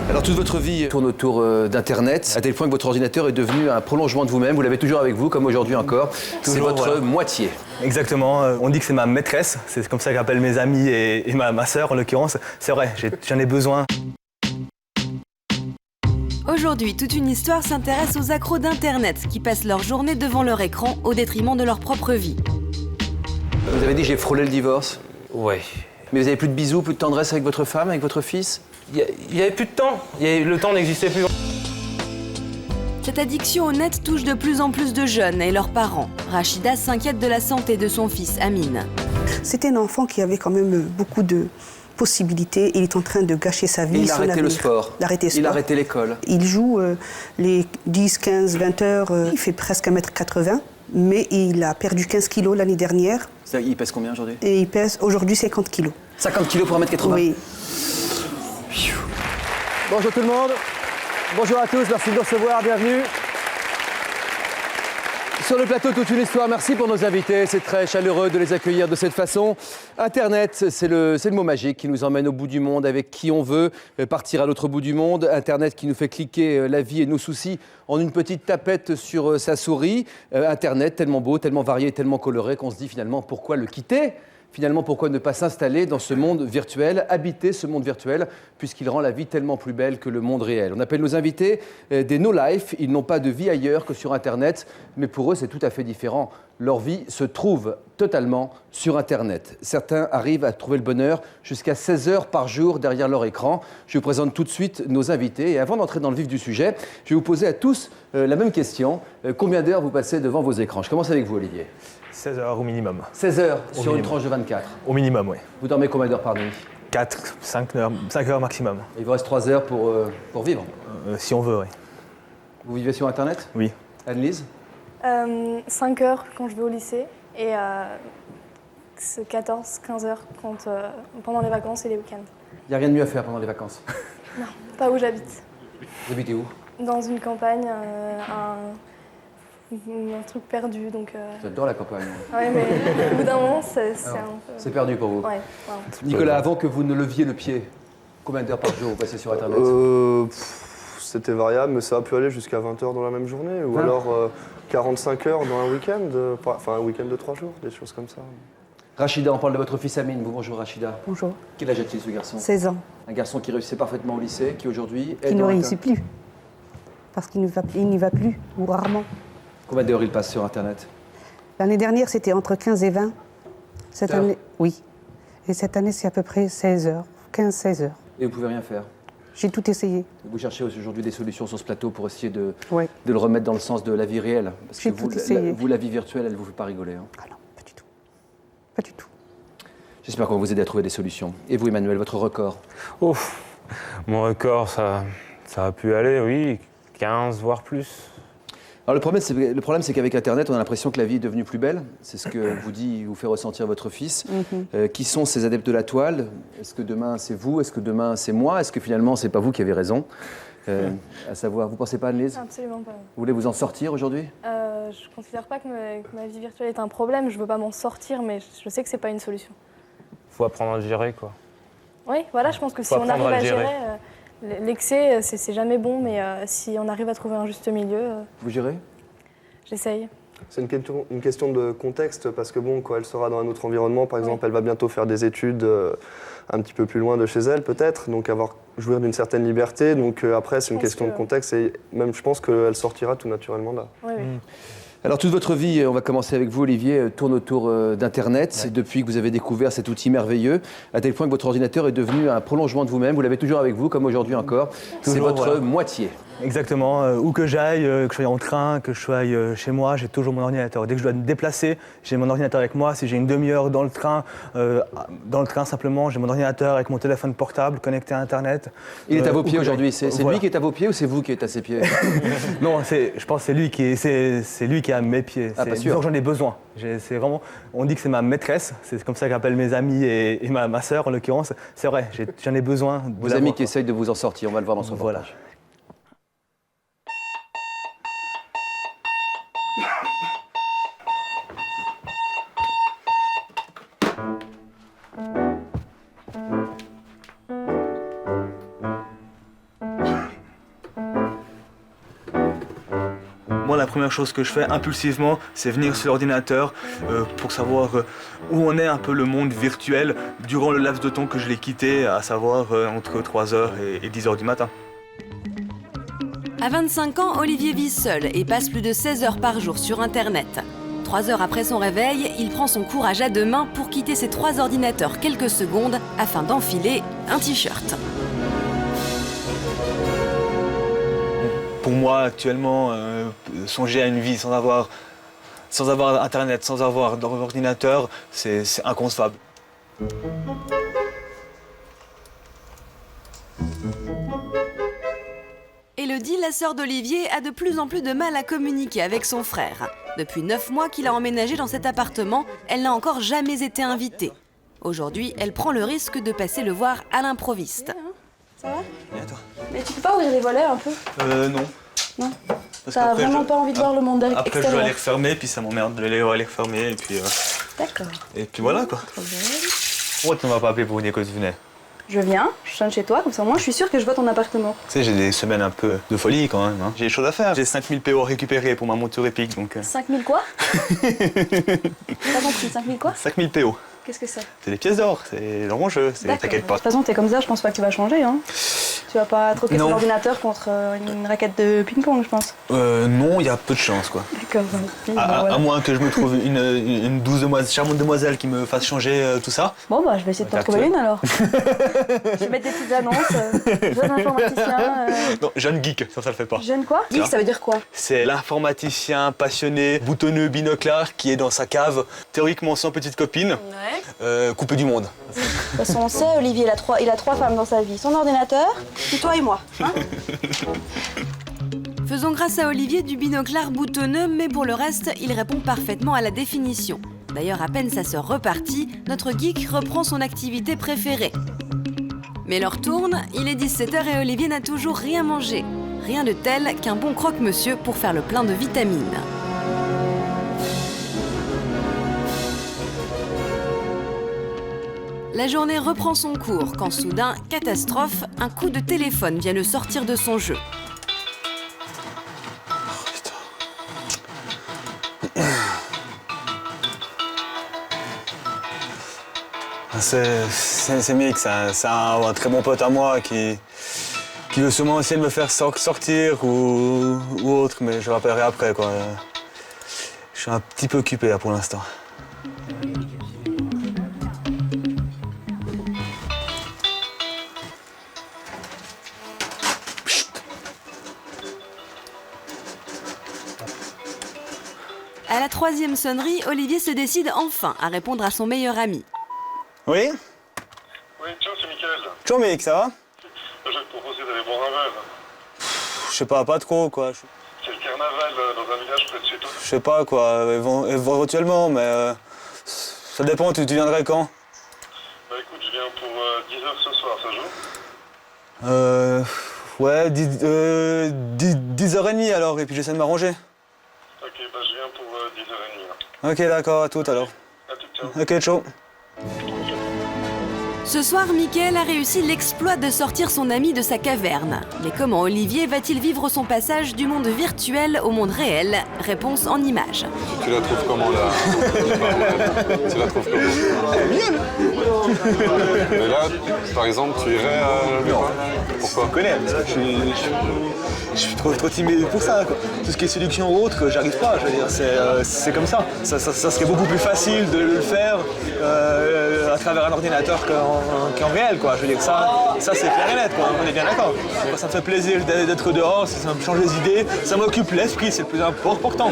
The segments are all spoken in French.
Alors toute votre vie tourne autour d'Internet, à tel point que votre ordinateur est devenu un prolongement de vous-même. Vous l'avez toujours avec vous, comme aujourd'hui encore. C'est votre moitié. Exactement. On dit que c'est ma maîtresse. C'est comme ça que j'appelle mes amis et ma sœur en l'occurrence. C'est vrai, j'en ai besoin. Aujourd'hui, toute une histoire s'intéresse aux accros d'Internet qui passent leur journée devant leur écran au détriment de leur propre vie. Vous avez dit que j'ai frôlé le divorce. Ouais. Mais vous avez plus de bisous, plus de tendresse avec votre femme, avec votre fils? Il n'y avait plus de temps. Le temps n'existait plus. Cette addiction au net touche de plus en plus de jeunes et leurs parents. Rachida s'inquiète de la santé de son fils Amine. C'était un enfant qui avait quand même beaucoup de possibilités. Il est en train de gâcher sa vie. Il a arrêté le sport. Il a arrêté l'école. Il joue les 10, 15, 20 heures. Il fait presque 1m80, mais il a perdu 15 kilos l'année dernière. Il pèse combien aujourd'hui? Et il pèse aujourd'hui 50 kilos. 50 kilos pour 1m80? Oui. Bonjour tout le monde. Bonjour à tous, merci de nous recevoir, bienvenue. Sur le plateau, toute une histoire. Merci pour nos invités. C'est très chaleureux de les accueillir de cette façon. Internet, c'est le mot magique qui nous emmène au bout du monde avec qui on veut, partir à l'autre bout du monde. Internet qui nous fait cliquer la vie et nos soucis en une petite tapette sur sa souris. Internet tellement beau, tellement varié, tellement coloré qu'on se dit finalement pourquoi le quitter ? Finalement, pourquoi ne pas s'installer dans ce monde virtuel, habiter ce monde virtuel, puisqu'il rend la vie tellement plus belle que le monde réel. On appelle nos invités des no-life. Ils n'ont pas de vie ailleurs que sur Internet, mais pour eux, c'est tout à fait différent. Leur vie se trouve totalement sur Internet. Certains arrivent à trouver le bonheur jusqu'à 16 heures par jour derrière leur écran. Je vous présente tout de suite nos invités. Et avant d'entrer dans le vif du sujet, je vais vous poser à tous la même question. Combien d'heures vous passez devant vos écrans? Je commence avec vous, Olivier. 16 heures au minimum. 16 heures Au sur minimum. Une tranche de 24. Au minimum, oui. Vous dormez combien d'heures par nuit? 4, 5 heures maximum. Il vous reste 3 heures pour vivre. Si on veut, oui. Vous vivez sur Internet? Oui. Anne-Lise? 5 heures quand je vais au lycée et 14-15 heures pendant les vacances et les week-ends. Il n'y a rien de mieux à faire pendant les vacances. Non, pas où j'habite. Vous habitez où? Dans une campagne, un truc perdu, donc... J'adore la campagne. Ouais, mais au bout d'un moment, c'est un peu... C'est perdu pour vous. Ouais, voilà. Nicolas, avant que vous ne leviez le pied, combien d'heures par jour vous passez sur Internet? C'était variable, mais ça a pu aller jusqu'à 20 heures dans la même journée, ou alors 45 heures dans un week-end, enfin un week-end de 3 jours, des choses comme ça. Rachida, on parle de votre fils Amine. Bonjour Rachida. Bonjour. Quel âge a-t-il ce garçon? 16 ans. Un garçon qui réussissait parfaitement au lycée, qui aujourd'hui est Qui ne dans réussit plus. Parce qu'il n'y va plus, ou rarement. Combien d'heures il passe sur Internet? L'année dernière, c'était entre 15 et 20. Cette Heures. année, oui. Et cette année, c'est à peu près 16 heures, 15-16 heures. Et vous pouvez rien faire? J'ai tout essayé. Vous cherchez aujourd'hui des solutions sur ce plateau pour essayer de Ouais. le remettre dans le sens de la vie réelle? Parce que J'ai tout vous, essayé. vous, la vie virtuelle, elle ne vous fait pas rigoler. Hein. Ah non, pas du tout. Pas du tout. J'espère qu'on va vous aider à trouver des solutions. Et vous, Emmanuel, votre record? Ouf. Mon record, ça a pu aller, oui, 15 voire plus. Alors le problème, c'est qu'avec Internet, on a l'impression que la vie est devenue plus belle. C'est ce que vous fait ressentir votre fils. Qui sont ces adeptes de la toile? Est-ce que demain, c'est vous? Est-ce que demain, c'est moi? Est-ce que finalement, c'est pas vous qui avez raison? À savoir, vous pensez pas, Anne-Lise? Absolument pas. Vous voulez vous en sortir aujourd'hui? Je considère pas que ma vie virtuelle est un problème, je veux pas m'en sortir, mais je sais que c'est pas une solution. Faut apprendre à le gérer, quoi. Oui, voilà, je pense que si Faut on apprendre arrive à à le gérer. gérer... L'excès, c'est jamais bon, mais si on arrive à trouver un juste milieu, Vous gérez? j'essaye. C'est une question de contexte, parce que bon, quand elle sera dans un autre environnement, par exemple, elle va bientôt faire des études un petit peu plus loin de chez elle, peut-être, donc jouir d'une certaine liberté. Donc après, c'est une question de contexte, et même je pense qu'elle sortira tout naturellement là. Oui, oui. Alors toute votre vie, on va commencer avec vous Olivier, tourne autour d'Internet. C'est depuis que vous avez découvert cet outil merveilleux, à tel point que votre ordinateur est devenu un prolongement de vous-même. Vous l'avez toujours avec vous, comme aujourd'hui encore. C'est Toujours, votre voilà. moitié. Exactement. Où que j'aille, que je sois en train, que je sois chez moi, j'ai toujours mon ordinateur. Dès que je dois me déplacer, j'ai mon ordinateur avec moi. Si j'ai une demi-heure dans le train simplement, j'ai mon ordinateur avec mon téléphone portable connecté à Internet. Il est à vos où pieds que aujourd'hui. j'aille. C'est Voilà. lui qui est à vos pieds ou c'est vous qui êtes à ses pieds? Non, je pense que c'est lui qui est à mes pieds. Ah, pas sûr. Disons que j'en ai besoin. C'est vraiment, on dit que c'est ma maîtresse. C'est comme ça que j'appelle mes amis et ma sœur en l'occurrence. C'est vrai, j'en ai besoin. Vos amis qui essayent de vous en sortir, on va le voir dans son Voilà. reportage. la première chose que je fais impulsivement, c'est venir sur l'ordinateur pour savoir où on est un peu le monde virtuel durant le laps de temps que je l'ai quitté, à savoir entre 3h et 10h du matin. À 25 ans, Olivier vit seul et passe plus de 16 heures par jour sur Internet. 3 heures après son réveil, il prend son courage à deux mains pour quitter ses 3 ordinateurs quelques secondes afin d'enfiler un t-shirt. Pour moi, actuellement, songer à une vie sans avoir Internet, sans avoir d'ordinateur, c'est inconcevable. Élodie, la sœur d'Olivier, a de plus en plus de mal à communiquer avec son frère. Depuis 9 mois qu'il a emménagé dans cet appartement, elle n'a encore jamais été invitée. Aujourd'hui, elle prend le risque de passer le voir à l'improviste. Ça va? Et à toi? Mais tu peux pas ouvrir les volets un peu? Non. Non. Parce T'as qu'après, vraiment pas envie de voir le monde Après, extérieur? je dois les refermer, puis ça m'emmerde de les refermer, D'accord. et puis voilà quoi. Pourquoi tu ne m'as pas appelé pour dire que tu venais? Je viens, je sonne chez toi, comme ça moi je suis sûre que je vois ton appartement. Tu sais, j'ai des semaines un peu de folie quand même. Hein. J'ai des choses à faire. J'ai 5000 PO à récupérer pour ma monture épique, donc... 5000 quoi? T'as compris, 5000 quoi? 5000 PO. Qu'est-ce que c'est? C'est des pièces d'or, c'est dans mon jeu, t'inquiète De pas. toute façon, t'es comme ça, je pense pas que tu vas changer. Hein. Tu vas pas troquer ton Non. ordinateur contre une raquette de ping-pong, je pense. Non, il y a peu de chance quoi. D'accord. À moins que je me trouve une douce charmante demoiselle qui me fasse changer tout ça. Bon, bah, je vais essayer de t'en trouver une alors. Je vais mettre des petites annonces. Jeune informaticien. Non, jeune geek, ça le fait pas. Jeune quoi? Geek, ça veut dire quoi? C'est l'informaticien passionné, boutonneux, binoclard qui est dans sa cave, théoriquement sans petite copine, coupé du monde. De toute façon, on sait, Olivier, il a 3 femmes dans sa vie. Son ordinateur, puis toi et moi. Hein? Faisons grâce à Olivier du binoclard boutonneux, mais pour le reste, il répond parfaitement à la définition. D'ailleurs, à peine sa sœur repartie, notre geek reprend son activité préférée. Mais l'heure tourne, il est 17h et Olivier n'a toujours rien mangé. Rien de tel qu'un bon croque-monsieur pour faire le plein de vitamines. La journée reprend son cours quand soudain, catastrophe, un coup de téléphone vient le sortir de son jeu. C'est Mick, c'est un très bon pote à moi qui veut sûrement essayer de me faire sortir ou autre, mais je rappellerai après quoi. Je suis un petit peu occupé là pour l'instant. À la 3e sonnerie, Olivier se décide enfin à répondre à son meilleur ami. Oui? Oui, ciao, c'est Mickaël. Ciao Mick, ça va? Je vais te proposer d'aller boire un verre. Je sais pas trop quoi. C'est le carnaval dans un village près de chez toi. Je sais pas quoi, éventuellement, mais ça dépend, tu viendrais quand? Bah écoute, je viens pour 10h ce soir, ça joue? Ouais, 10h30 alors, et puis j'essaie de m'arranger. Ok, bah je viens pour 10h30 là. Ok, d'accord, à tout alors. À tout, ciao. Ok, ciao. Ce soir, Mickaël a réussi l'exploit de sortir son ami de sa caverne. Mais comment Olivier va-t-il vivre son passage du monde virtuel au monde réel? Réponse en images. Tu la trouves comment là? Tu la trouves comment? Mais là, par exemple, tu irais à Lyon. Pourquoi? Je connais, je suis trop timide pour ça, quoi. Tout ce qui est séduction ou autre, j'arrive pas, je veux dire, c'est comme ça. Ça serait beaucoup plus facile de le faire à travers un ordinateur qu'en réel, quoi. Je veux dire, ça c'est clair et net, quoi. On est bien d'accord. Ça me fait plaisir d'être dehors, ça me change les idées, ça m'occupe l'esprit, c'est le plus important.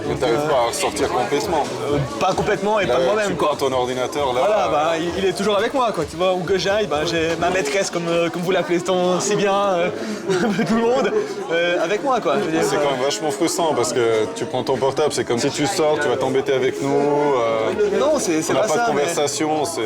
Mais t'arrives pas à sortir complètement. Pas complètement et pas de moi-même, Tu quoi. prends ton ordinateur là. Voilà, bah, il est toujours avec moi, quoi. Tu vois, où que j'aille, bah, j'ai ma maîtresse, comme vous l'appelez si bien, tout le monde, avec moi, quoi. Je veux dire, C'est quand même vachement frustrant parce que tu prends ton portable, c'est comme si tu sors, tu vas t'embêter avec nous. non, c'est on n'a pas pas ça. de conversation, c'est.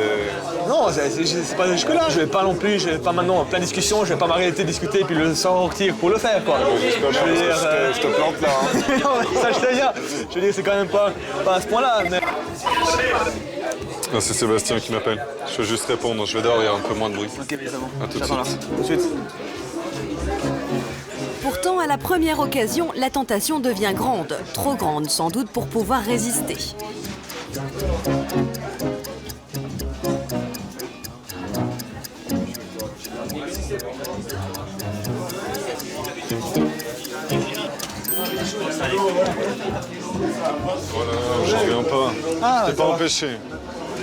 Non, c'est pas jusque-là. Je vais pas non plus, je vais pas maintenant en plein discussion, je vais pas m'arrêter de discuter puis le sortir pour le faire, quoi. J'espère bien, Je veux parce dire, que je te plante là. Hein. non, mais ça je sais bien. Je veux dire, c'est quand même pas à ce point-là. Mais... Ah, c'est Sébastien qui m'appelle. Je veux juste répondre, je vais dehors, il y a un peu moins de bruit. Ok, mais c'est bon. À tout de J'attends là. suite. Tout de suite. Pourtant, à la première occasion, la tentation devient grande. Trop grande, sans doute, pour pouvoir résister. Voilà, je reviens pas. Ah, je t'ai pas empêché.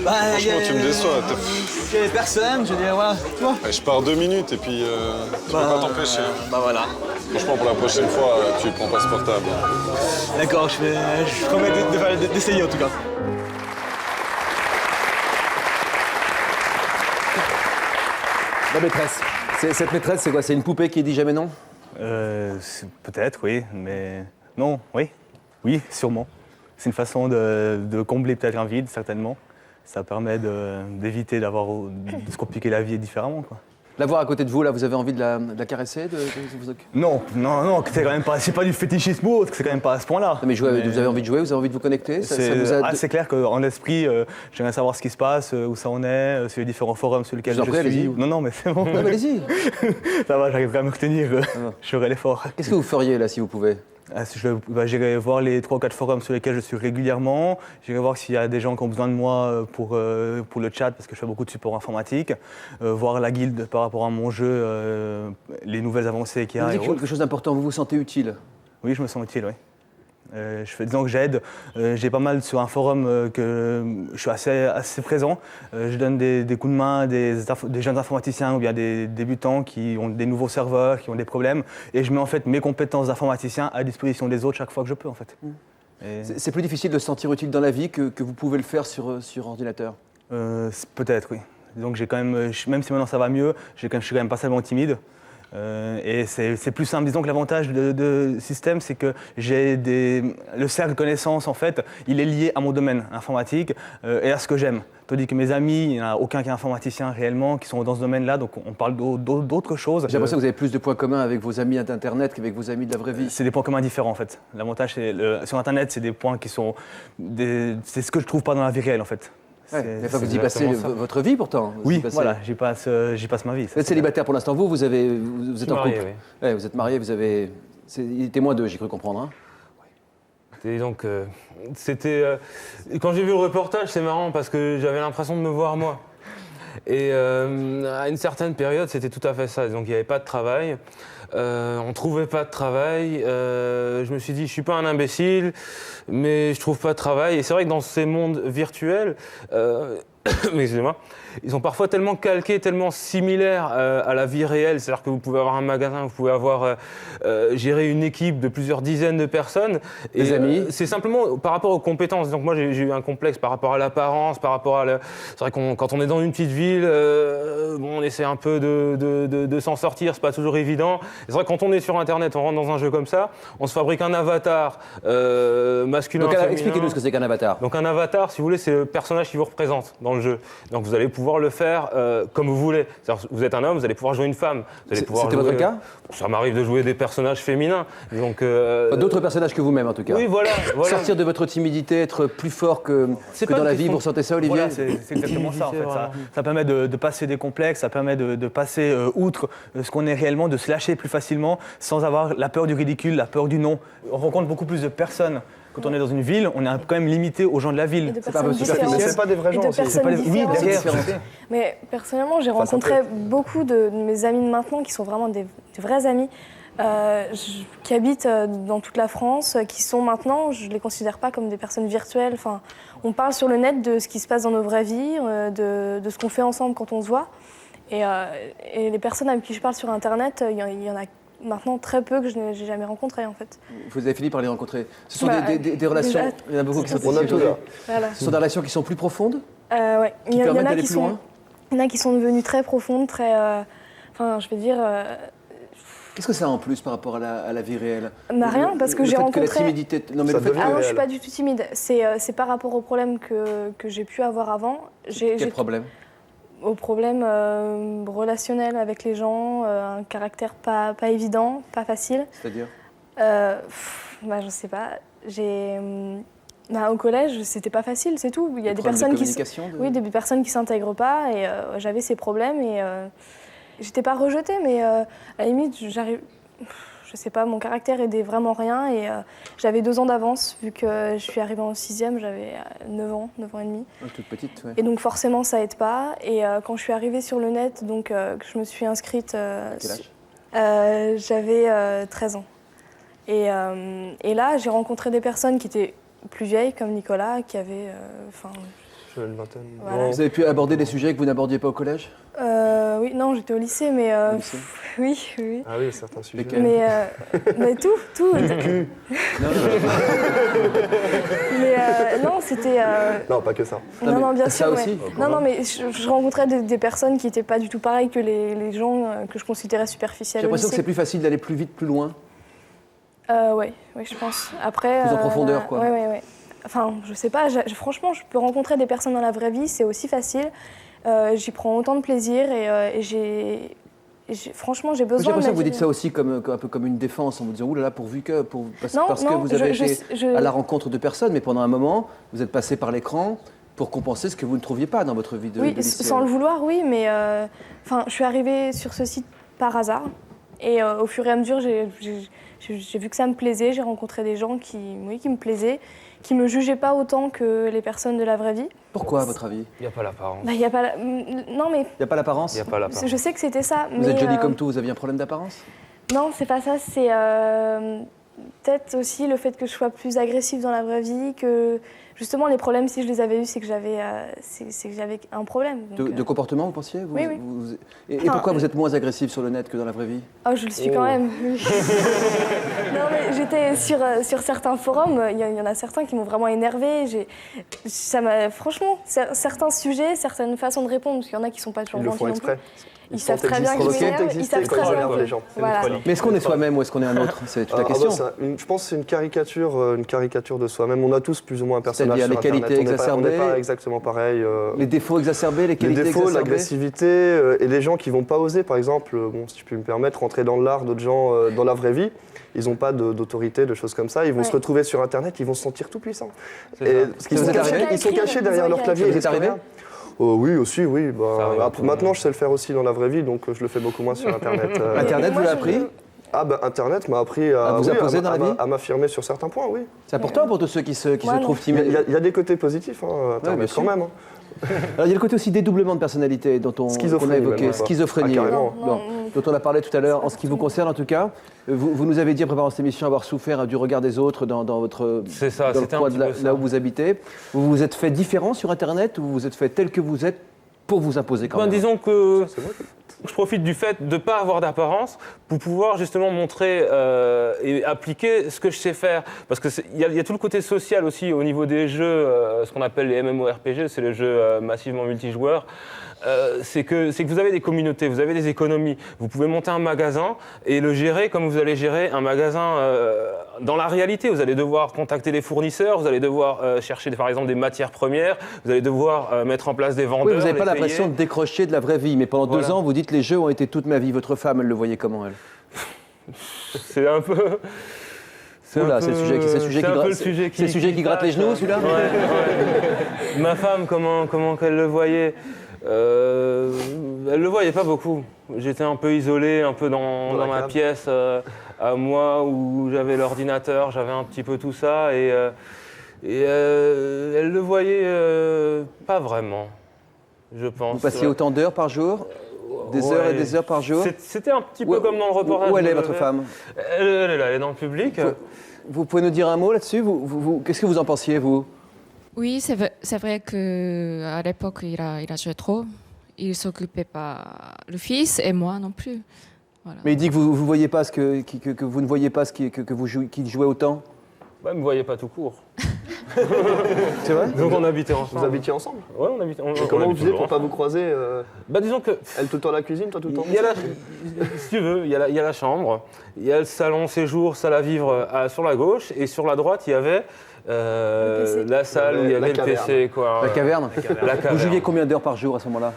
Franchement, tu me déçois. Il y avait personne, je dis voilà, tu vois. Je pars 2 minutes et puis je peux pas t'empêcher. Bah voilà. Franchement, pour la prochaine fois, tu prends pas ce portable. D'accord, je promets d'essayer en tout cas. La maîtresse. Cette maîtresse, c'est quoi? C'est une poupée qui dit jamais non? Peut-être, oui, mais non, oui. Oui, sûrement. C'est une façon de combler peut-être un vide, certainement. Ça permet d'éviter de se compliquer la vie différemment, quoi. La voir à côté de vous, là, vous avez envie de la caresser Non, c'est quand même pas, c'est pas du fétichisme ou autre, c'est quand même pas à ce point-là. Non, mais vous avez envie de jouer, vous avez envie de vous connecter? C'est clair qu'en esprit, j'aimerais savoir ce qui se passe, où ça en est, sur les différents forums sur lesquels je suis. Non, mais c'est bon. Non, mais allez-y. Ça va, j'arriverai à me retenir, je ferai l'effort. Qu'est-ce que vous feriez, là, si vous pouvez? J'irai voir les 3 ou 4 forums sur lesquels je suis régulièrement. J'irai voir s'il y a des gens qui ont besoin de moi pour le chat, parce que je fais beaucoup de support informatique. Voir la guilde par rapport à mon jeu, les nouvelles avancées qu'il y a. Vous dites quelque chose d'important, vous vous sentez utile? Oui, je me sens utile, oui. Disons que j'aide. J'ai pas mal sur un forum que je suis assez présent. Je donne des coups de main à des jeunes informaticiens ou bien des débutants qui ont des nouveaux serveurs, qui ont des problèmes. Et je mets en fait mes compétences d'informaticien à disposition des autres chaque fois que je peux en fait. C'est plus difficile de se sentir utile dans la vie que vous pouvez le faire sur ordinateur? Peut-être, oui. Donc j'ai quand même si maintenant ça va mieux, je suis quand même pas seulement timide. Et c'est plus simple. Disons que l'avantage de système, c'est que le cercle de connaissances, en fait, il est lié à mon domaine informatique et à ce que j'aime. Tandis que mes amis, il n'y en a aucun qui est informaticien réellement, qui sont dans ce domaine-là, donc on parle d'autres choses. J'ai l'impression que vous avez plus de points communs avec vos amis d'Internet qu'avec vos amis de la vraie vie. C'est des points communs différents, en fait. L'avantage, c'est sur Internet, c'est des points qui sont... c'est ce que je trouve pas dans la vie réelle, en fait. Vous y passez votre vie pourtant. Oui, voilà, j'y passe ma vie. Vous êtes célibataire pour l'instant, vous êtes en marié, couple. oui. Ouais, vous êtes marié, il était moins 2, j'ai cru comprendre. Hein. Et donc, quand j'ai vu le reportage, c'est marrant parce que j'avais l'impression de me voir moi. Et à une certaine période, c'était tout à fait ça. Donc, il n'y avait pas de travail. On ne trouvait pas de travail. Je me suis dit, je ne suis pas un imbécile, mais je ne trouve pas de travail. Et c'est vrai que dans ces mondes virtuels, mais excusez-moi, ils sont parfois tellement calqués, tellement similaires à la vie réelle. C'est-à-dire que vous pouvez avoir un magasin, vous pouvez avoir géré une équipe de plusieurs dizaines de personnes. Des amis. C'est simplement par rapport aux compétences. Donc moi, j'ai eu un complexe par rapport à l'apparence, par rapport à... C'est vrai que quand on est dans une petite ville, on essaie un peu de s'en sortir, c'est pas toujours évident. C'est vrai que quand on est sur Internet, on rentre dans un jeu comme ça, on se fabrique un avatar masculin. Donc expliquez-nous ce que c'est qu'un avatar. Donc un avatar, si vous voulez, c'est le personnage qui vous représente dans le jeu. Donc vous allez pouvoir le faire comme vous voulez. Vous êtes un homme, vous allez pouvoir jouer une femme. C'était votre cas? Ça m'arrive de jouer des personnages féminins. Donc d'autres personnages que vous-même en tout cas. Oui, voilà. Sortir de votre timidité, être plus fort que dans la vie. Vous ressentez ça, Olivier? Voilà, c'est exactement ça en fait. Ça permet de passer des complexes, ça permet de passer outre ce qu'on est réellement, de se lâcher plus facilement sans avoir la peur du ridicule, la peur du non. On rencontre beaucoup plus de personnes. Quand on est dans une ville, on est quand même limité aux gens de la ville. C'est pas des vrais gens aussi. Oui, derrière. Mais personnellement, j'ai rencontré beaucoup de mes amis de maintenant qui sont vraiment des vrais amis, qui habitent dans toute la France, qui sont maintenant, je ne les considère pas comme des personnes virtuelles. Enfin, on parle sur le net de ce qui se passe dans nos vraies vies, de ce qu'on fait ensemble quand on se voit. Et les personnes avec qui je parle sur Internet, il y en a maintenant très peu que je n'ai jamais rencontré en fait. Vous avez fini par les rencontrer. Ce sont des relations, il y en a beaucoup qui sont Ce sont des relations qui sont plus profondes? Ouais. Qui permettent d'aller plus loin? Il y en a qui sont devenues très profondes, très... Enfin, je veux dire... Qu'est-ce que ça a en plus par rapport à la vie réelle? Rien, parce que j'ai rencontré... Que la timidité... Non, mais non, je suis pas du tout timide. C'est par rapport aux problèmes que j'ai pu avoir avant. Quel problème? Aux problèmes relationnels avec les gens, un caractère pas évident, pas facile. C'est-à-dire je sais pas. Au collège, c'était pas facile, c'est tout. Il y a des personnes des personnes qui s'intègrent pas et j'avais ces problèmes et j'étais pas rejetée, mais à la limite, je sais pas, mon caractère aidait vraiment rien et j'avais 2 ans d'avance vu que je suis arrivée en 6e, j'avais 9 ans et demi. Toute petite, ouais. Et donc forcément ça aide pas. Et quand je suis arrivée sur le net, donc que je me suis inscrite, Quel âge j'avais 13 ans. Et là j'ai rencontré des personnes qui étaient plus vieilles comme Nicolas, qui avaient, J'avais une vingtaine. Voilà. Vous avez pu aborder des sujets que vous n'abordiez pas au collège? Oui, non, j'étais au lycée, mais Au lycée oui. Ah oui, certains sujets. Lesquels? Mais tout. Mais non, c'était. Non, pas que ça. Non, bien ça sûr. aussi. Non, mais je rencontrais des personnes qui n'étaient pas du tout pareilles que les gens que je considérais superficiels. J'ai l'impression au que c'est lycée. plus facile d'aller plus vite, plus loin. Oui, je pense. Après. Plus en profondeur, quoi. Oui. Enfin, je sais pas. Franchement, je peux rencontrer des personnes dans la vraie vie, c'est aussi facile. J'y prends autant de plaisir et franchement, j'ai J'ai besoin l'impression de que vous dites ça aussi un peu comme une défense, en vous disant, oulala, pourvu que, parce Non, que non, vous avez je- été je- à la rencontre de personnes, mais pendant un moment, vous êtes passé par l'écran pour compenser ce que vous ne trouviez pas dans votre vie de Oui, lycéenne. sans le vouloir, oui, mais je suis arrivée sur ce site par hasard. Et au fur et à mesure, j'ai vu que ça me plaisait. J'ai rencontré des gens qui me plaisaient, qui me jugeaient pas autant que les personnes de la vraie vie. Pourquoi, à votre avis? Il n'y a pas l'apparence. Bah, y a pas non, mais Il n'y a pas l'apparence? Il n'y a pas l'apparence. je sais que c'était ça. Vous mais, êtes jolie comme tout, vous aviez un problème d'apparence? Non, c'est pas ça. C'est peut-être aussi le fait que je sois plus agressive dans la vraie vie, que justement les problèmes, si je les avais eus, c'est que j'avais un problème. Donc, De comportement, vous pensiez? Oui. Et Enfin, pourquoi vous êtes moins agressive sur le net que dans la vraie vie? Oh, je le suis quand même. Non, mais j'étais sur certains forums, il y en a certains qui m'ont vraiment énervée. Franchement, certains sujets, certaines façons de répondre, parce qu'il y en a qui ne sont pas toujours Ils le gentils font non plus. exprès. Ils savent très bien que je m'énerve, ils savent très bien énervent les que... gens. Voilà. Mais est-ce qu'on est soi-même ou est-ce qu'on est un autre? C'est toute la Ah, question. je pense que c'est une caricature de soi-même. On a tous plus ou moins un personnage sur C'est-à-dire les Internet. qualités On exacerbées. n'est pas exactement pareil. Les défauts exacerbés, les Les qualités défauts, exacerbées? l'agressivité et les gens qui vont pas oser, par exemple, si tu peux me permettre, rentrer dans l'art d'autres gens dans la vraie vie. Ils n'ont pas d'autorité, de choses comme ça. Ils vont se retrouver sur Internet, ils vont se sentir tout puissants. C'est Parce qu'ils Ça vous est arrivé ils sont cachés derrière leur clavier. Ça vous est ils risquent arrivé? rien. Oui, aussi, oui. Ça arrive à tout le Maintenant, monde. je sais le faire aussi dans la vraie vie, donc je le fais beaucoup moins sur Internet. Internet, vous moi, l'avez appris? Internet m'a appris À vous imposer dans la vie? à m'affirmer sur certains points, oui. C'est important pour tous ceux qui se Moi, non. trouvent Il y, timides. a, il y a des côtés positifs, bien Internet, sûr. quand même. Alors il y a le côté aussi dédoublement de personnalité qu'on a Schizophrénie, évoqué, même, schizophrénie, Ah, carrément. bon, dont on a parlé tout à l'heure. En ce qui vous concerne en tout cas, vous nous avez dit en préparant cette émission avoir souffert du regard des autres dans votre C'est ça, dans le c'était coin un de petit peu ça. là où vous habitez. Vous vous êtes fait différent sur Internet ou vous vous êtes fait tel que vous êtes pour vous imposer quand même? Disons que je profite du fait de ne pas avoir d'apparence pour pouvoir justement montrer et appliquer ce que je sais faire. Parce qu'il y a tout le côté social aussi au niveau des jeux, ce qu'on appelle les MMORPG, c'est les jeux massivement multijoueurs. C'est que vous avez des communautés, vous avez des économies. Vous pouvez monter un magasin et le gérer comme vous allez gérer un magasin dans la réalité. Vous allez devoir contacter des fournisseurs, vous allez devoir chercher par exemple des matières premières, vous allez devoir mettre en place des vendeurs. Oui, vous n'avez les pas payer. l'impression de décrocher de la vraie vie, mais pendant 2 Voilà. ans, vous dites les jeux ont été toute ma vie. Votre femme, elle le voyait comment, elle? C'est un peu. Oula, c'est le sujet qui c'est un peu gratte- le sujet c'est le sujet qui gratte les genoux, celui-là? Ouais. Ma femme, comment qu'elle le voyait elle le voyait pas beaucoup. J'étais un peu isolé, un peu dans la ma cave. pièce à moi où j'avais l'ordinateur, j'avais un petit peu tout ça et elle le voyait pas vraiment, je pense. Vous passiez autant d'heures par jour? Des heures et des heures par jour? C'était un petit peu comme dans le reportage. Où elle est, vous votre avez- femme? Elle est là, elle est dans le public. Vous pouvez nous dire un mot là-dessus? Qu'est-ce que vous en pensiez, vous? Oui, c'est vrai qu'à l'époque, il a joué trop. Il ne s'occupait pas le fils et moi non plus. Voilà. Mais il dit que vous voyez pas que vous ne voyez pas qu'il jouait autant. Bah, elle me voyait pas tout court. C'est vrai? Donc on habitait ensemble. Vous habitiez ensemble? Ouais, on habitait. Et comment vous faisiez pour pas vous croiser Bah disons que Elle tout le temps à la cuisine, toi tout le temps il y a si tu veux, il y a la chambre, il y a le salon séjour, salle à vivre sur la gauche et sur la droite il y avait PC. la salle où il y La avait le caverne. PC quoi. La caverne? La Vous caverne. jouiez combien d'heures par jour à ce moment-là?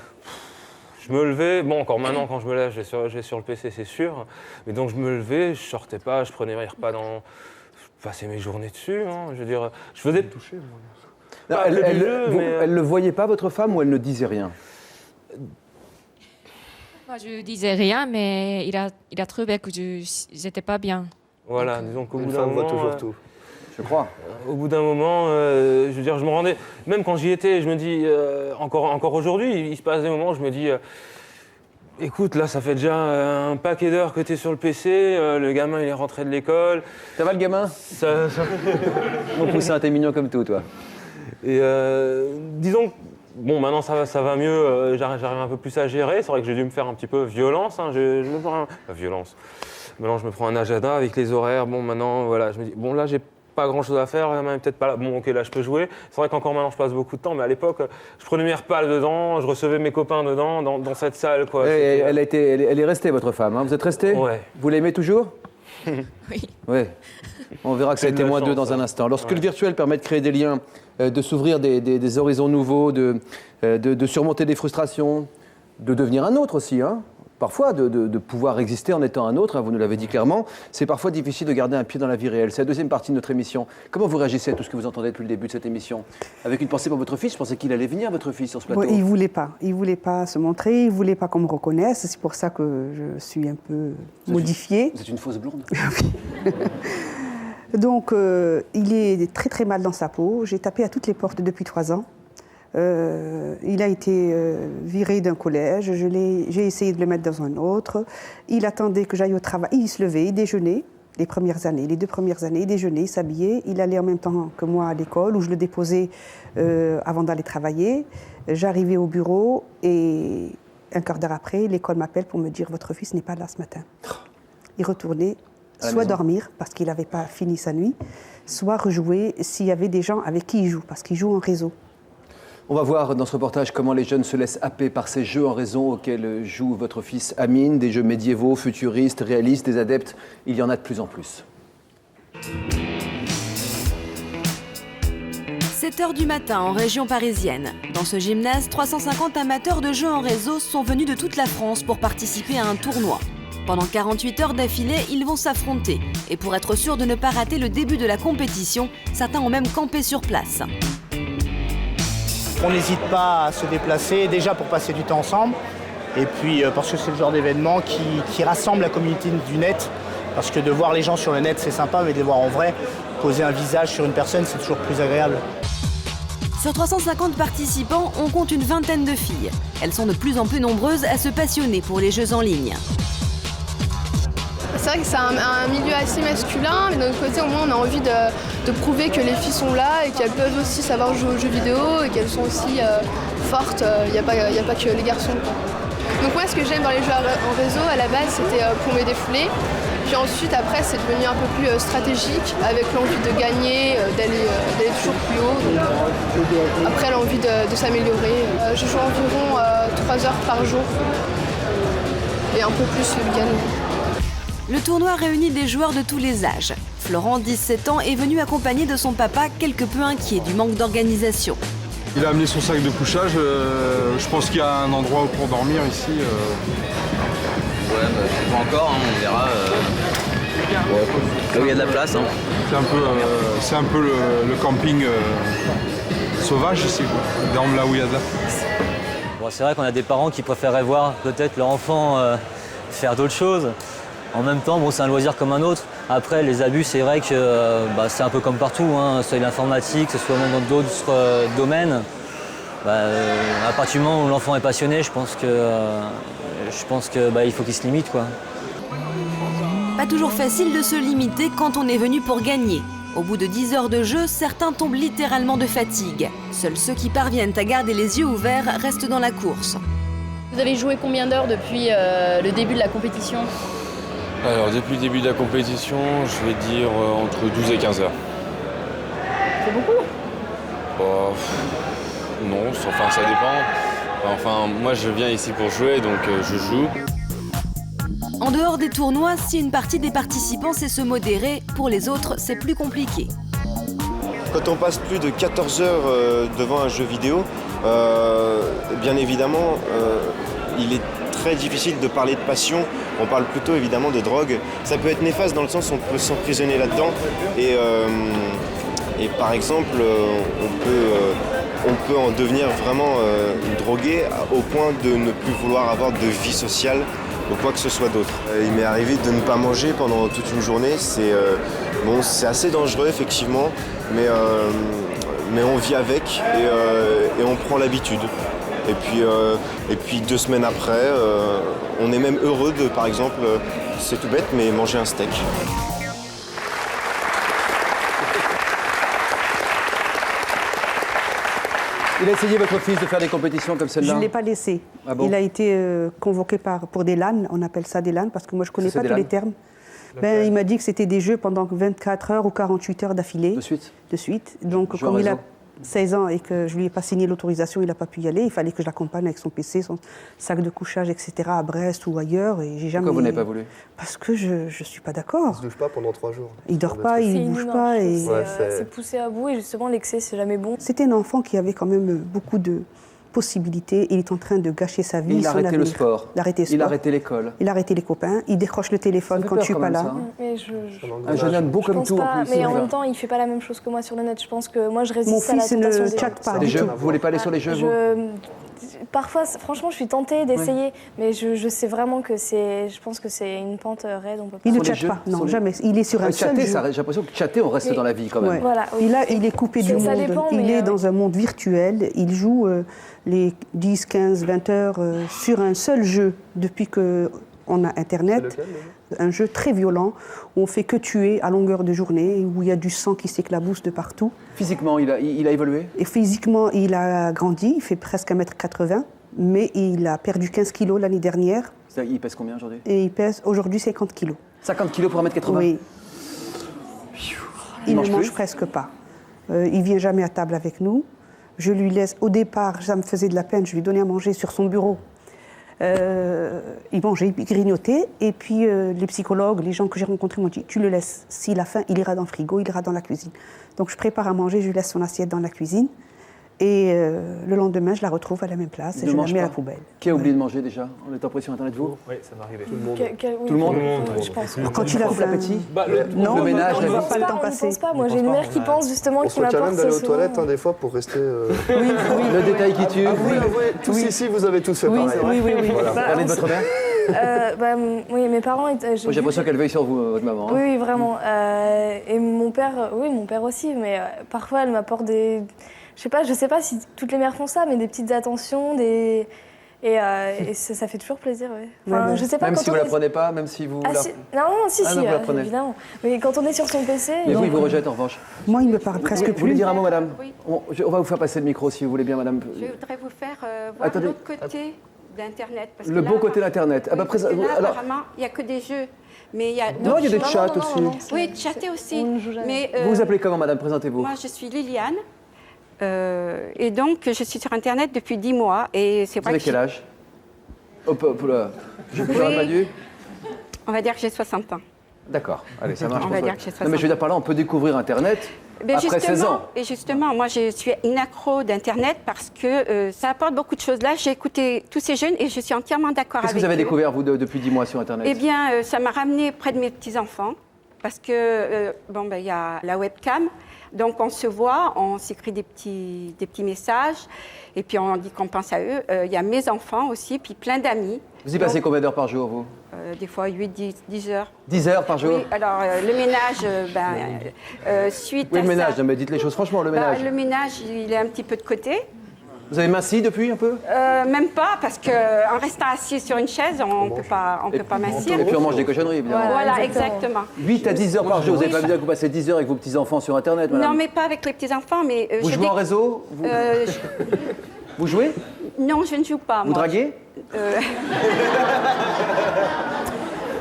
Je me levais, bon encore maintenant quand je me lève, je vais sur le PC c'est sûr, mais donc je me levais, je sortais pas, je prenais mes repas je passais mes journées dessus, hein, je veux dire, je faisais toucher. Non, Pas elle le jeu, mais, elle le voyait pas, votre femme, ou elle ne disait rien? Moi, je disais rien, mais il a trouvé que j'étais pas bien. Voilà, disons qu'au bout Une d'un femme voit moment... toujours tout. Je crois. Au bout d'un moment, je veux dire, je me rendais... Même quand j'y étais, je me dis... encore aujourd'hui, il se passe des moments où je me dis... écoute, là, ça fait déjà un paquet d'heures que tu es sur le PC, le gamin, il est rentré de l'école. Ça va le gamin? Mon poussin, t'es mignon comme tout, toi. Et disons... Bon, maintenant ça va mieux, j'arrive un peu plus à gérer. C'est vrai que j'ai dû me faire un petit peu violence. Hein. Je me prends violence. Maintenant, je me prends un agenda avec les horaires. Bon, maintenant, voilà, je me dis, bon, là, j'ai pas grand-chose à faire, même peut-être pas là. Bon, ok, là, je peux jouer. C'est vrai qu'encore maintenant, je passe beaucoup de temps, mais à l'époque, je prenais mes repas dedans, je recevais mes copains dedans, dans cette salle, quoi. Elle est restée, votre femme, hein. Vous êtes resté? Ouais. Vous l'aimez toujours? Oui. Ouais. On verra que ça a été moins d'eux dans un instant. Lorsque le virtuel permet de créer des liens, de s'ouvrir des horizons nouveaux, de surmonter des frustrations, de devenir un autre aussi, hein. Parfois, de pouvoir exister en étant un autre, hein, vous nous l'avez dit clairement, c'est parfois difficile de garder un pied dans la vie réelle. C'est la deuxième partie de notre émission. Comment vous réagissez à tout ce que vous entendez depuis le début de cette émission? Avec une pensée pour votre fils, je pensais qu'il allait venir, votre fils, sur ce plateau. Ouais, il ne voulait pas se montrer, il ne voulait pas qu'on me reconnaisse. C'est pour ça que je suis un peu modifiée. Vous êtes une fausse blonde. Donc, il est très très mal dans sa peau. J'ai tapé à toutes les portes depuis 3 ans. Il a été viré d'un collège. J'ai essayé de le mettre dans un autre. Il attendait que j'aille au travail. Il se levait, il déjeunait. Les 2 premières années, il déjeunait, il s'habillait. Il allait en même temps que moi à l'école, où je le déposais avant d'aller travailler. J'arrivais au bureau et un quart d'heure après, l'école m'appelle pour me dire « Votre fils n'est pas là ce matin ». Il retournait soit dormir, parce qu'il n'avait pas fini sa nuit, soit rejouer s'il y avait des gens avec qui il joue, parce qu'il joue en réseau. On va voir dans ce reportage comment les jeunes se laissent happer par ces jeux en réseau auxquels joue votre fils Amine, des jeux médiévaux, futuristes, réalistes, des adeptes. Il y en a de plus en plus. 7h du matin en région parisienne. Dans ce gymnase, 350 amateurs de jeux en réseau sont venus de toute la France pour participer à un tournoi. Pendant 48 heures d'affilée, ils vont s'affronter. Et pour être sûr de ne pas rater le début de la compétition, certains ont même campé sur place. On n'hésite pas à se déplacer, déjà pour passer du temps ensemble, et puis parce que c'est le genre d'événement qui rassemble la communauté du net, parce que de voir les gens sur le net c'est sympa, mais de les voir en vrai, poser un visage sur une personne c'est toujours plus agréable. Sur 350 participants, on compte une vingtaine de filles. Elles sont de plus en plus nombreuses à se passionner pour les jeux en ligne. C'est vrai que c'est un milieu assez masculin, mais d'un autre côté, au moins, on a envie de prouver que les filles sont là et qu'elles peuvent aussi savoir jouer aux jeux vidéo et qu'elles sont aussi fortes. Il n'y a pas que les garçons, quoi. Donc moi, ce que j'aime dans les jeux en réseau, à la base, c'était pour me défouler. Puis ensuite, après, c'est devenu un peu plus stratégique, avec l'envie de gagner, d'aller toujours plus haut. Donc, après, l'envie de s'améliorer. Je joue environ 3 heures par jour et un peu plus le week-end. Le tournoi réunit des joueurs de tous les âges. Florent, 17 ans, est venu accompagné de son papa, quelque peu inquiet du manque d'organisation. Il a amené son sac de couchage. Je pense qu'il y a un endroit pour dormir ici. Ouais, je sais pas encore, hein, on verra. Là où il y a de la place. Hein. C'est un peu le camping sauvage ici, quoi. Ils dorment là où il y a de la place. Bon, c'est vrai qu'on a des parents qui préféreraient voir peut-être leur enfant faire d'autres choses. En même temps, bon, c'est un loisir comme un autre. Après, les abus, c'est vrai que c'est un peu comme partout, hein, soit l'informatique, que ce soit dans d'autres domaines. À partir du moment où l'enfant est passionné, je pense que il faut qu'il se limite, quoi. Pas toujours facile de se limiter quand on est venu pour gagner. Au bout de 10 heures de jeu, certains tombent littéralement de fatigue. Seuls ceux qui parviennent à garder les yeux ouverts restent dans la course. Vous avez joué combien d'heures depuis le début de la compétition ? Alors, depuis le début de la compétition, je vais dire entre 12 et 15 heures. C'est beaucoup ? Non, enfin ça dépend. Enfin, moi je viens ici pour jouer, donc je joue. En dehors des tournois, si une partie des participants sait se modérer, pour les autres, c'est plus compliqué. Quand on passe plus de 14 heures devant un jeu vidéo, bien évidemment, il est très difficile de parler de passion. On parle plutôt évidemment de drogue. Ça peut être néfaste dans le sens où on peut s'emprisonner là-dedans. Et par exemple, on peut on peut en devenir vraiment drogué au point de ne plus vouloir avoir de vie sociale ou quoi que ce soit d'autre. Il m'est arrivé de ne pas manger pendant toute une journée. C'est assez dangereux effectivement, mais on vit avec et on prend l'habitude. Et puis 2 semaines après, on est même heureux de, par exemple, c'est tout bête, mais manger un steak. Il a essayé, votre fils, de faire des compétitions comme celle-là? Je ne l'ai pas laissé. Ah bon? Il a été convoqué pour des LAN, on appelle ça des LAN, parce que moi je ne connais pas tous les termes. Il m'a dit que c'était des jeux pendant 24 heures ou 48 heures d'affilée. De suite? De suite. Donc comme il a 16 ans et que je ne lui ai pas signé l'autorisation, il n'a pas pu y aller. Il fallait que je l'accompagne avec son PC, son sac de couchage, etc. à Brest ou ailleurs. Et j'ai jamais... Pourquoi vous n'avez pas voulu? Parce que je ne suis pas d'accord. Il ne se douche pas pendant 3 jours. Il ne dort pas, il ne bouge pas. C'est poussé à bout et justement l'excès, c'est jamais bon. C'était un enfant qui avait quand même beaucoup de possibilités. Il est en train de gâcher sa vie, il a arrêté le sport. Il a arrêté le sport. Il a arrêté l'école. Il a arrêté les copains. Il décroche le téléphone quand je ne suis pas là. Un jeune homme beau comme tout. Mais en même temps, il ne fait pas la même chose que moi sur le net. Je pense que moi, je résiste à la tentation. Mon fils ne chatte pas. Des jeux, vous voulez pas aller sur les jeux, vous? Parfois, franchement, je suis tentée d'essayer, mais je sais vraiment que je pense que c'est une pente raide. On peut pas. Il ne chatte pas, non, jamais. Il est sur un seul jeu. J'ai l'impression que chatter, on reste dans la vie quand même. Ouais. Voilà, oui. Il est coupé du monde. Dépend, il est dans un monde virtuel. Il joue les 10, 15, 20 heures sur un seul jeu depuis qu'on a Internet. Un jeu très violent où on fait que tuer à longueur de journée, où il y a du sang qui s'éclabousse de partout. Physiquement, il a évolué? Et physiquement, il a grandi, il fait presque 1m80, mais il a perdu 15 kilos l'année dernière. Il pèse combien aujourd'hui? Et il pèse aujourd'hui 50 kilos. 50 kilos pour 1m80? Oui. Il ne mange presque pas. Il vient jamais à table avec nous. Je lui laisse, au départ, ça me faisait de la peine, je lui donnais à manger sur son bureau. Il mangeait, il grignotait, et puis les psychologues, les gens que j'ai rencontrés m'ont dit tu le laisses, s'il a faim, il ira dans le frigo, il ira dans la cuisine. Donc je prépare à manger, je lui laisse son assiette dans la cuisine, et le lendemain je la retrouve à la même place et je la mets à la poubelle. Qui a oublié de manger déjà? On est en pression Internet, vous? Oui, ça m'est arrivé. Tout le monde? Je pense. Quand il a faim. L'appétit? Non, le ménage, on ne voit pas le temps passer. Moi j'ai une mère qui pense justement On qui se challenge m'apporte d'aller aux souvent. toilettes des fois pour rester... Le détail qui tue. Tous ici, vous avez tous fait pareil. Oui. Voilà. Parlez de votre mère? Oui, mes parents... J'ai l'impression qu'elle veille sur vous, votre maman. Hein. Oui, vraiment. Et mon père aussi, mais parfois elle m'apporte des... Je sais pas si toutes les mères font ça, mais des petites attentions, et ça fait toujours plaisir, oui. Enfin, je sais pas, même quand si vous on la est... prenez pas, même si vous... Si, vous la prenez. évidemment. Mais quand on est sur son PC... Mais vous, il vous rejette en revanche. Moi, il me parle presque plus. Vous voulez dire un mot, madame? Oui. On va vous faire passer le micro, si vous voulez bien, madame. Je voudrais vous faire voir l'autre côté d'Internet. Le beau côté d'Internet. Oui, parce que là, apparemment, il n'y a que des jeux. Mais il y a non, il y a des chats aussi. Oui, chatter aussi. Mais, vous vous appelez comment, madame? Présentez-vous. Moi, je suis Liliane. Et donc, je suis sur Internet depuis 10 mois. Et c'est vrai vous avez quel âge? Hop là. J'aurais pas dû. On va dire que j'ai 60 ans. D'accord. Allez, ça marche. On va dire que j'ai 60 ans. Non, mais je veux dire par là, on peut découvrir Internet après 16 ans. Et justement, moi, je suis une accro d'Internet parce que ça apporte beaucoup de choses. Là, j'ai écouté tous ces jeunes et je suis entièrement d'accord avec eux. Qu'est-ce que vous avez découvert, vous, depuis 10 mois sur Internet? Eh bien, ça m'a ramené près de mes petits-enfants parce que, il y a la webcam. Donc, on se voit, on s'écrit des petits messages et puis on dit qu'on pense à eux. Il y a mes enfants aussi, puis plein d'amis. Vous y passez combien d'heures par jour, vous? Des fois 8, 10 heures. 10 heures par jour? Oui, alors le ménage, suite oui, à le ménage, ça, non, mais dites les choses franchement, le ménage. Le ménage, il est un petit peu de côté. Vous avez minci depuis un peu? Même pas, parce qu'en restant assis sur une chaise, on peut pas mincir. Et puis on mange des cochonneries, évidemment. Voilà, exactement. 8 à 10 heures par jour. Vous n'avez pas besoin que vous passez 10 heures avec vos petits-enfants sur Internet, madame? Non, mais pas avec les petits-enfants, mais... vous jouez en réseau? Vous jouez? Non, je ne joue pas. Vous draguez?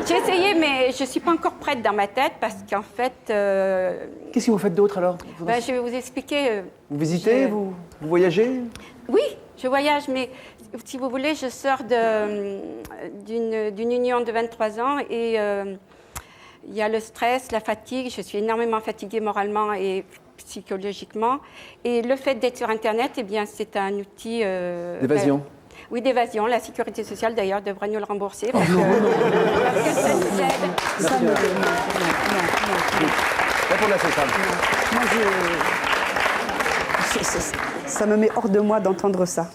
J'ai essayé, mais je ne suis pas encore prête dans ma tête parce qu'en fait... Qu'est-ce que vous faites d'autre alors? Je vais vous expliquer. Vous visitez? Vous voyagez? Oui, je voyage, mais si vous voulez, je sors d'une union de 23 ans et il y a le stress, la fatigue. Je suis énormément fatiguée moralement et psychologiquement. Et le fait d'être sur Internet, eh bien, c'est un outil... d'évasion. Oui, d'évasion. La sécurité sociale, d'ailleurs, devrait nous le rembourser. Oh, parce que ça nous aide. Répondez à cette femme. Moi, ça me met hors de moi d'entendre ça.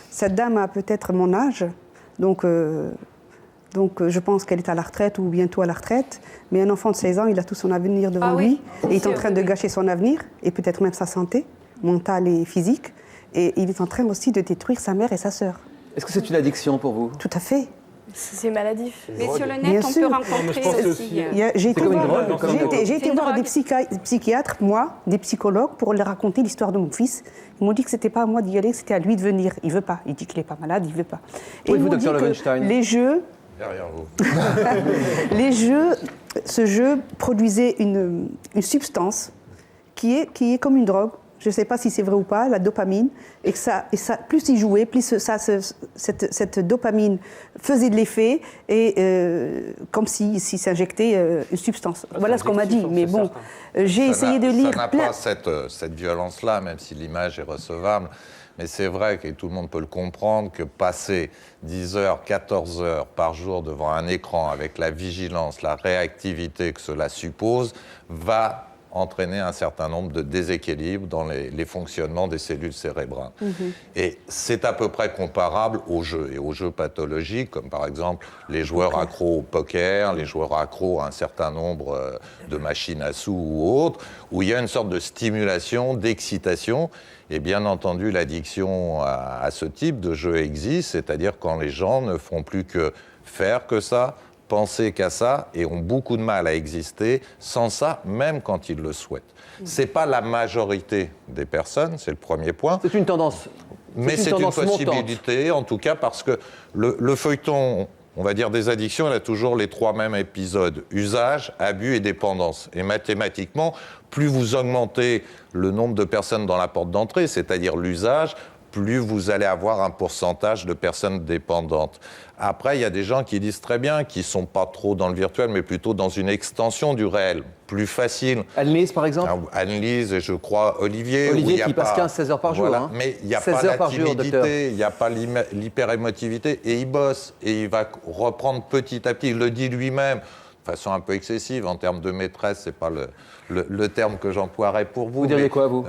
Cette dame a peut-être mon âge, donc je pense qu'elle est à la retraite ou bientôt à la retraite. Mais un enfant de 16 ans, il a tout son avenir devant lui. Et il est en train de gâcher son avenir et peut-être même sa santé mentale et physique. Et il est en train aussi de détruire sa mère et sa sœur. Est-ce que c'est une addiction pour vous? Tout à fait. C'est maladif. Mais sur le net, on peut rencontrer aussi. J'ai été voir des psychiatres, moi, des psychologues, pour leur raconter l'histoire de mon fils. Ils m'ont dit que c'était pas à moi d'y aller, que c'était à lui de venir. Il veut pas. Il dit qu'il n'est pas malade, il veut pas. Et ils m'ont dit que les jeux... Derrière vous. Ce jeu produisait une substance qui est comme une drogue. Je ne sais pas si c'est vrai ou pas, la dopamine, et que ça, plus il jouait, plus cette dopamine faisait de l'effet, et comme s'il s'injectait une substance. Voilà ce qu'on m'a dit, mais bon, j'ai essayé de lire... Ça n'a pas cette violence-là, même si l'image est recevable, mais c'est vrai que tout le monde peut le comprendre, que passer 10 heures, 14 heures par jour devant un écran avec la vigilance, la réactivité que cela suppose, va entraîner un certain nombre de déséquilibres dans les fonctionnements des cellules cérébrales. Et c'est à peu près comparable aux jeux, et aux jeux pathologiques, comme par exemple les joueurs accros au poker, les joueurs accros à un certain nombre de machines à sous ou autres, où il y a une sorte de stimulation, d'excitation. Et bien entendu, l'addiction à ce type de jeu existe, c'est-à-dire quand les gens ne font plus que faire que ça, penser qu'à ça, et ont beaucoup de mal à exister sans ça, même quand ils le souhaitent. C'est pas la majorité des personnes, c'est le premier point. C'est une tendance. Mais c'est une possibilité, en tout cas, parce que le feuilleton, on va dire, des addictions, il a toujours les 3 mêmes épisodes. Usage, abus et dépendance. Et mathématiquement, plus vous augmentez le nombre de personnes dans la porte d'entrée, c'est-à-dire l'usage, plus vous allez avoir un pourcentage de personnes dépendantes. Après, il y a des gens qui disent très bien, qui ne sont pas trop dans le virtuel, mais plutôt dans une extension du réel, plus facile. Anne-Lise, par exemple? Anne-Lise et je crois Olivier. Olivier qui passe 15-16 heures par jour. Voilà. Hein. Mais il n'y a pas la timidité, il n'y a pas l'hyper-émotivité, et il bosse, et il va reprendre petit à petit, il le dit lui-même, de façon un peu excessive, en termes de maîtresse, ce n'est pas le terme que j'emploierais pour vous. Vous diriez quoi, vous?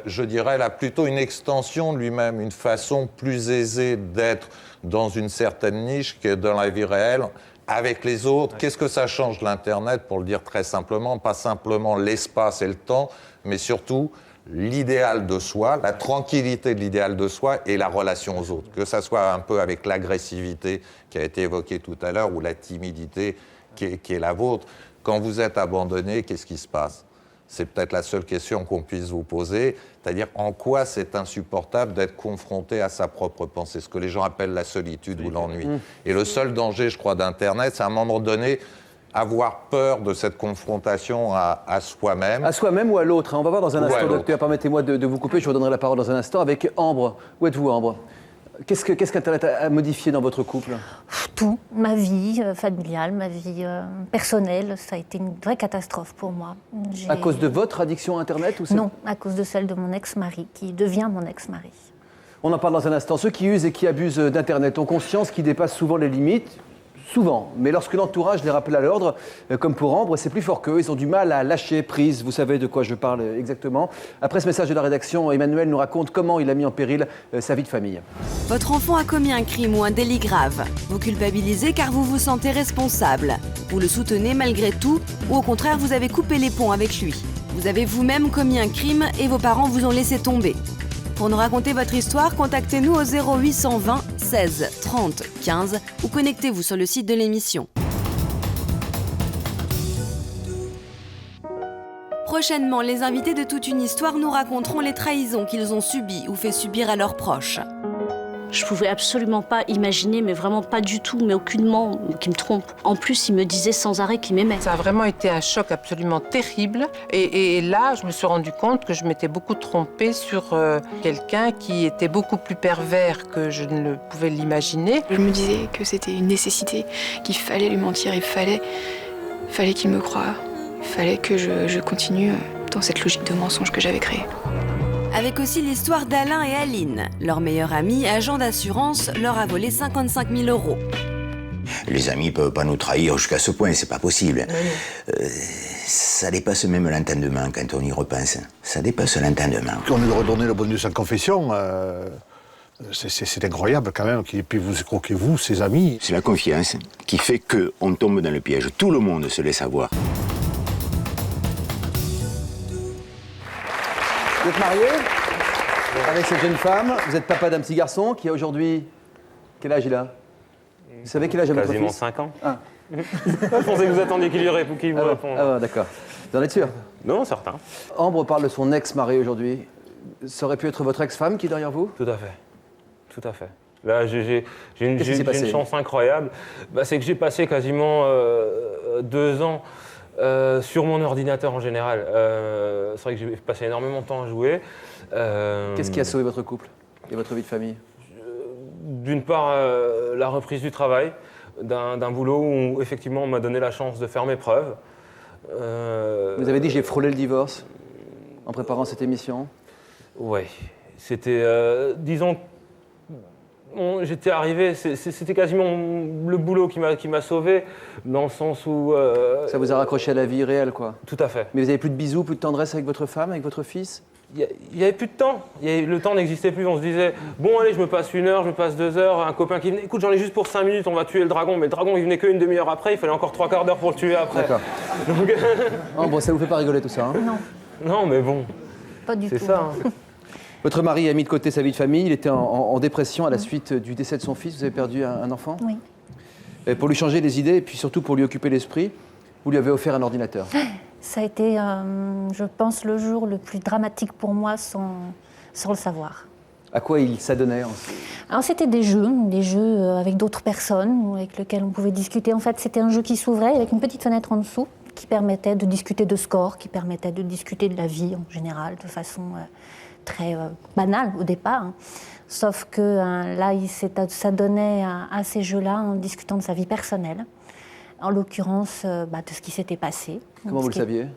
Je dirais là plutôt une extension de lui-même, une façon plus aisée d'être dans une certaine niche que dans la vie réelle, avec les autres. Ouais. Qu'est-ce que ça change de l'Internet, pour le dire très simplement? Pas simplement l'espace et le temps, mais surtout l'idéal de soi, la tranquillité de l'idéal de soi et la relation aux autres. Que ça soit un peu avec l'agressivité qui a été évoquée tout à l'heure, ou la timidité qui est la vôtre. Quand vous êtes abandonné, qu'est-ce qui se passe? C'est peut-être la seule question qu'on puisse vous poser, c'est-à-dire en quoi c'est insupportable d'être confronté à sa propre pensée, ce que les gens appellent la solitude ou l'ennui. Et le seul danger, je crois, d'Internet, c'est à un moment donné avoir peur de cette confrontation à soi-même. À soi-même ou à l'autre, hein. On va voir dans un instant, docteur. Permettez-moi de vous couper, je vous donnerai la parole dans un instant avec Ambre. Où êtes-vous, Ambre? Qu'est-ce qu'Internet a modifié dans votre couple? Tout, ma vie familiale, ma vie personnelle, ça a été une vraie catastrophe pour moi. À cause de votre addiction à Internet ou Non, à cause de celle de mon ex-mari, qui devient mon ex-mari. On en parle dans un instant. Ceux qui usent et qui abusent d'Internet ont conscience qu'ils dépassent souvent les limites. Souvent, mais lorsque l'entourage les rappelle à l'ordre, comme pour Ambre, c'est plus fort qu'eux, ils ont du mal à lâcher prise, vous savez de quoi je parle exactement. Après ce message de la rédaction, Emmanuel nous raconte comment il a mis en péril sa vie de famille. Votre enfant a commis un crime ou un délit grave. Vous culpabilisez car vous vous sentez responsable. Vous le soutenez malgré tout, ou au contraire vous avez coupé les ponts avec lui. Vous avez vous-même commis un crime et vos parents vous ont laissé tomber. Pour nous raconter votre histoire, contactez-nous au 0820 16 30 15 ou connectez-vous sur le site de l'émission. Prochainement, les invités de Toute une histoire nous raconteront les trahisons qu'ils ont subies ou fait subir à leurs proches. Je pouvais absolument pas imaginer, mais vraiment pas du tout, mais aucunement, qu'il me trompe. En plus, il me disait sans arrêt qu'il m'aimait. Ça a vraiment été un choc absolument terrible. Et là, je me suis rendu compte que je m'étais beaucoup trompée sur quelqu'un qui était beaucoup plus pervers que je ne pouvais l'imaginer. Je me disais que c'était une nécessité, qu'il fallait lui mentir, il fallait qu'il me croie. Il fallait que je continue dans cette logique de mensonge que j'avais créée. Avec aussi l'histoire d'Alain et Aline. Leur meilleur ami, agent d'assurance, leur a volé 55 000 €. Les amis ne peuvent pas nous trahir jusqu'à ce point, c'est pas possible. Ça dépasse même l'entendement quand on y repense. Ça dépasse l'entendement. On lui redonner le bonus en confession. C'est incroyable quand même qu'il puisse vous escroquer, vous, ses amis. C'est la confiance qui fait qu'on tombe dans le piège. Tout le monde se laisse avoir. Vous êtes marié avec cette jeune femme, vous êtes papa d'un petit garçon qui a aujourd'hui... Quel âge il a? Vous savez quel âge a votre fils? Quasiment 5 ans. Ah. Je pensais que vous attendiez qu'il vous réponde. Ah, d'accord. Vous en êtes sûr? Non, certain. Ambre parle de son ex-mari aujourd'hui. Ça aurait pu être votre ex-femme qui est derrière vous? Tout à fait. Tout à fait. Là, j'ai une chance incroyable. C'est que j'ai passé quasiment 2 ans sur mon ordinateur en général. C'est vrai que j'ai passé énormément de temps à jouer. Qu'est-ce qui a sauvé votre couple et votre vie de famille? D'une part, la reprise du travail, d'un boulot où effectivement on m'a donné la chance de faire mes preuves. Vous avez dit j'ai frôlé le divorce en préparant cette émission? Oui, c'était, disons, j'étais arrivé, c'était quasiment le boulot qui m'a sauvé, dans le sens où... Ça vous a raccroché à la vie réelle, quoi? Tout à fait. Mais vous n'avez plus de bisous, plus de tendresse avec votre femme, avec votre fils? Il n'y avait plus de temps. Le temps n'existait plus. On se disait, bon, allez, je me passe 1 heure, je me passe 2 heures. Un copain qui venait, écoute, j'en ai juste pour 5 minutes, on va tuer le dragon. Mais le dragon, il venait qu'une demi-heure après, il fallait encore 3/4 d'heure pour le tuer après. D'accord. Donc... Oh, bon, ça vous fait pas rigoler tout ça, hein? Non. Non, mais bon. Pas du tout. C'est ça. Hein. Votre mari a mis de côté sa vie de famille, il était en dépression à la suite du décès de son fils. Vous avez perdu un enfant? Oui. Et pour lui changer les idées et puis surtout pour lui occuper l'esprit, vous lui avez offert un ordinateur. Ça a été, je pense, le jour le plus dramatique pour moi sans le savoir. À quoi il s'adonnait? Alors c'était des jeux avec d'autres personnes avec lesquelles on pouvait discuter. En fait, c'était un jeu qui s'ouvrait avec une petite fenêtre en dessous qui permettait de discuter de score, qui permettait de discuter de la vie en général de façon très banale au départ. Hein. Sauf que là, il s'adonnait à ces jeux-là en discutant de sa vie personnelle. En l'occurrence, de ce qui s'était passé. Comment vous le saviez?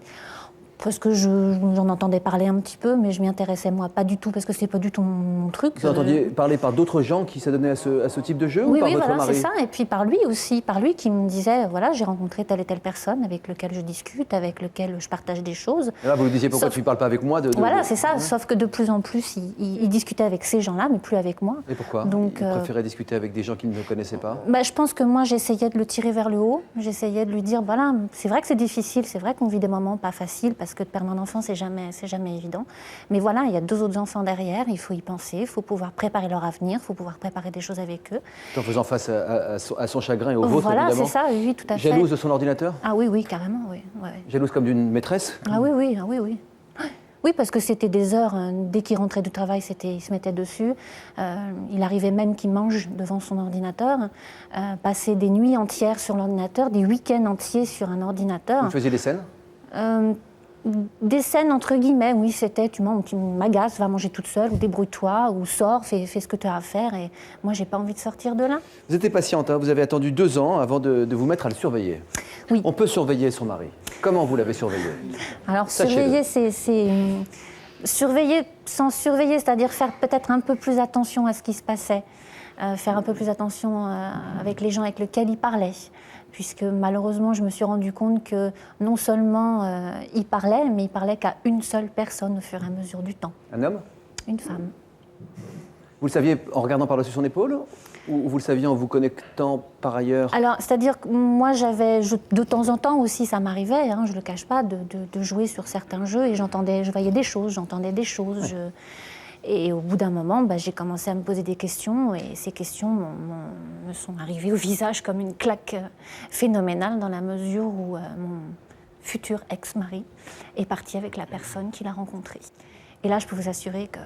Parce que j'en entendais parler un petit peu, mais je m'y intéressais moi pas du tout, parce que c'est pas du tout mon truc. Vous entendiez parler par d'autres gens qui s'adonnaient à ce type de jeu? Oui, ou par oui, votre voilà, mari? c'est ça. Et puis par lui aussi, par lui qui me disait, voilà, j'ai rencontré telle et telle personne avec lequel je discute, avec lequel je partage des choses. Et là, vous lui disiez, pourquoi tu ne parles pas avec moi Voilà, c'est ça. Sauf que de plus en plus, il discutait avec ces gens-là, mais plus avec moi. Et pourquoi? Donc, il préférait discuter avec des gens qu'il ne connaissait pas? Je pense que moi, j'essayais de le tirer vers le haut. J'essayais de lui dire, voilà, c'est vrai que c'est difficile, c'est vrai qu'on vit des moments pas faciles, parce que de perdre un enfant, c'est jamais évident. Mais voilà, il y a 2 autres enfants derrière, il faut y penser, il faut pouvoir préparer leur avenir, il faut pouvoir préparer des choses avec eux. En faisant face à son chagrin et au vôtre, voilà, évidemment. c'est ça, oui, tout à fait. Jalouse de son ordinateur? Ah oui, oui, carrément, oui. Ouais. Jalouse comme d'une maîtresse? Ah oui, oui, ah oui, oui. Oui, parce que c'était des heures, dès qu'il rentrait du travail, il se mettait dessus. Il arrivait même qu'il mange devant son ordinateur, passer des nuits entières sur l'ordinateur, des week-ends entiers sur un ordinateur. Vous faisiez des scènes? Des scènes entre guillemets, oui, c'était tu m'agaces, va manger toute seule, ou débrouille-toi, ou sors, fais ce que tu as à faire. Et moi, j'ai pas envie de sortir de là. Vous étiez patiente, hein, vous avez attendu 2 ans avant de vous mettre à le surveiller. Oui. On peut surveiller son mari. Comment vous l'avez surveillé? Alors, surveiller, c'est surveiller sans surveiller, c'est-à-dire faire peut-être un peu plus attention à ce qui se passait, faire un peu plus attention avec les gens avec lesquels il parlait. Puisque malheureusement, je me suis rendu compte que non seulement il parlait, mais il parlait qu'à une seule personne au fur et à mesure du temps. Un homme? Une femme. Vous le saviez en regardant par-dessus son épaule? Ou vous le saviez en vous connectant par ailleurs? Alors, c'est-à-dire que moi, de temps en temps aussi, ça m'arrivait, hein, je ne le cache pas, de jouer sur certains jeux et je voyais des choses, j'entendais des choses. Ouais. Et au bout d'un moment, j'ai commencé à me poser des questions et ces questions me sont arrivées au visage comme une claque phénoménale dans la mesure où mon futur ex-mari est parti avec la personne qu'il a rencontrée. Et là, je peux vous assurer que...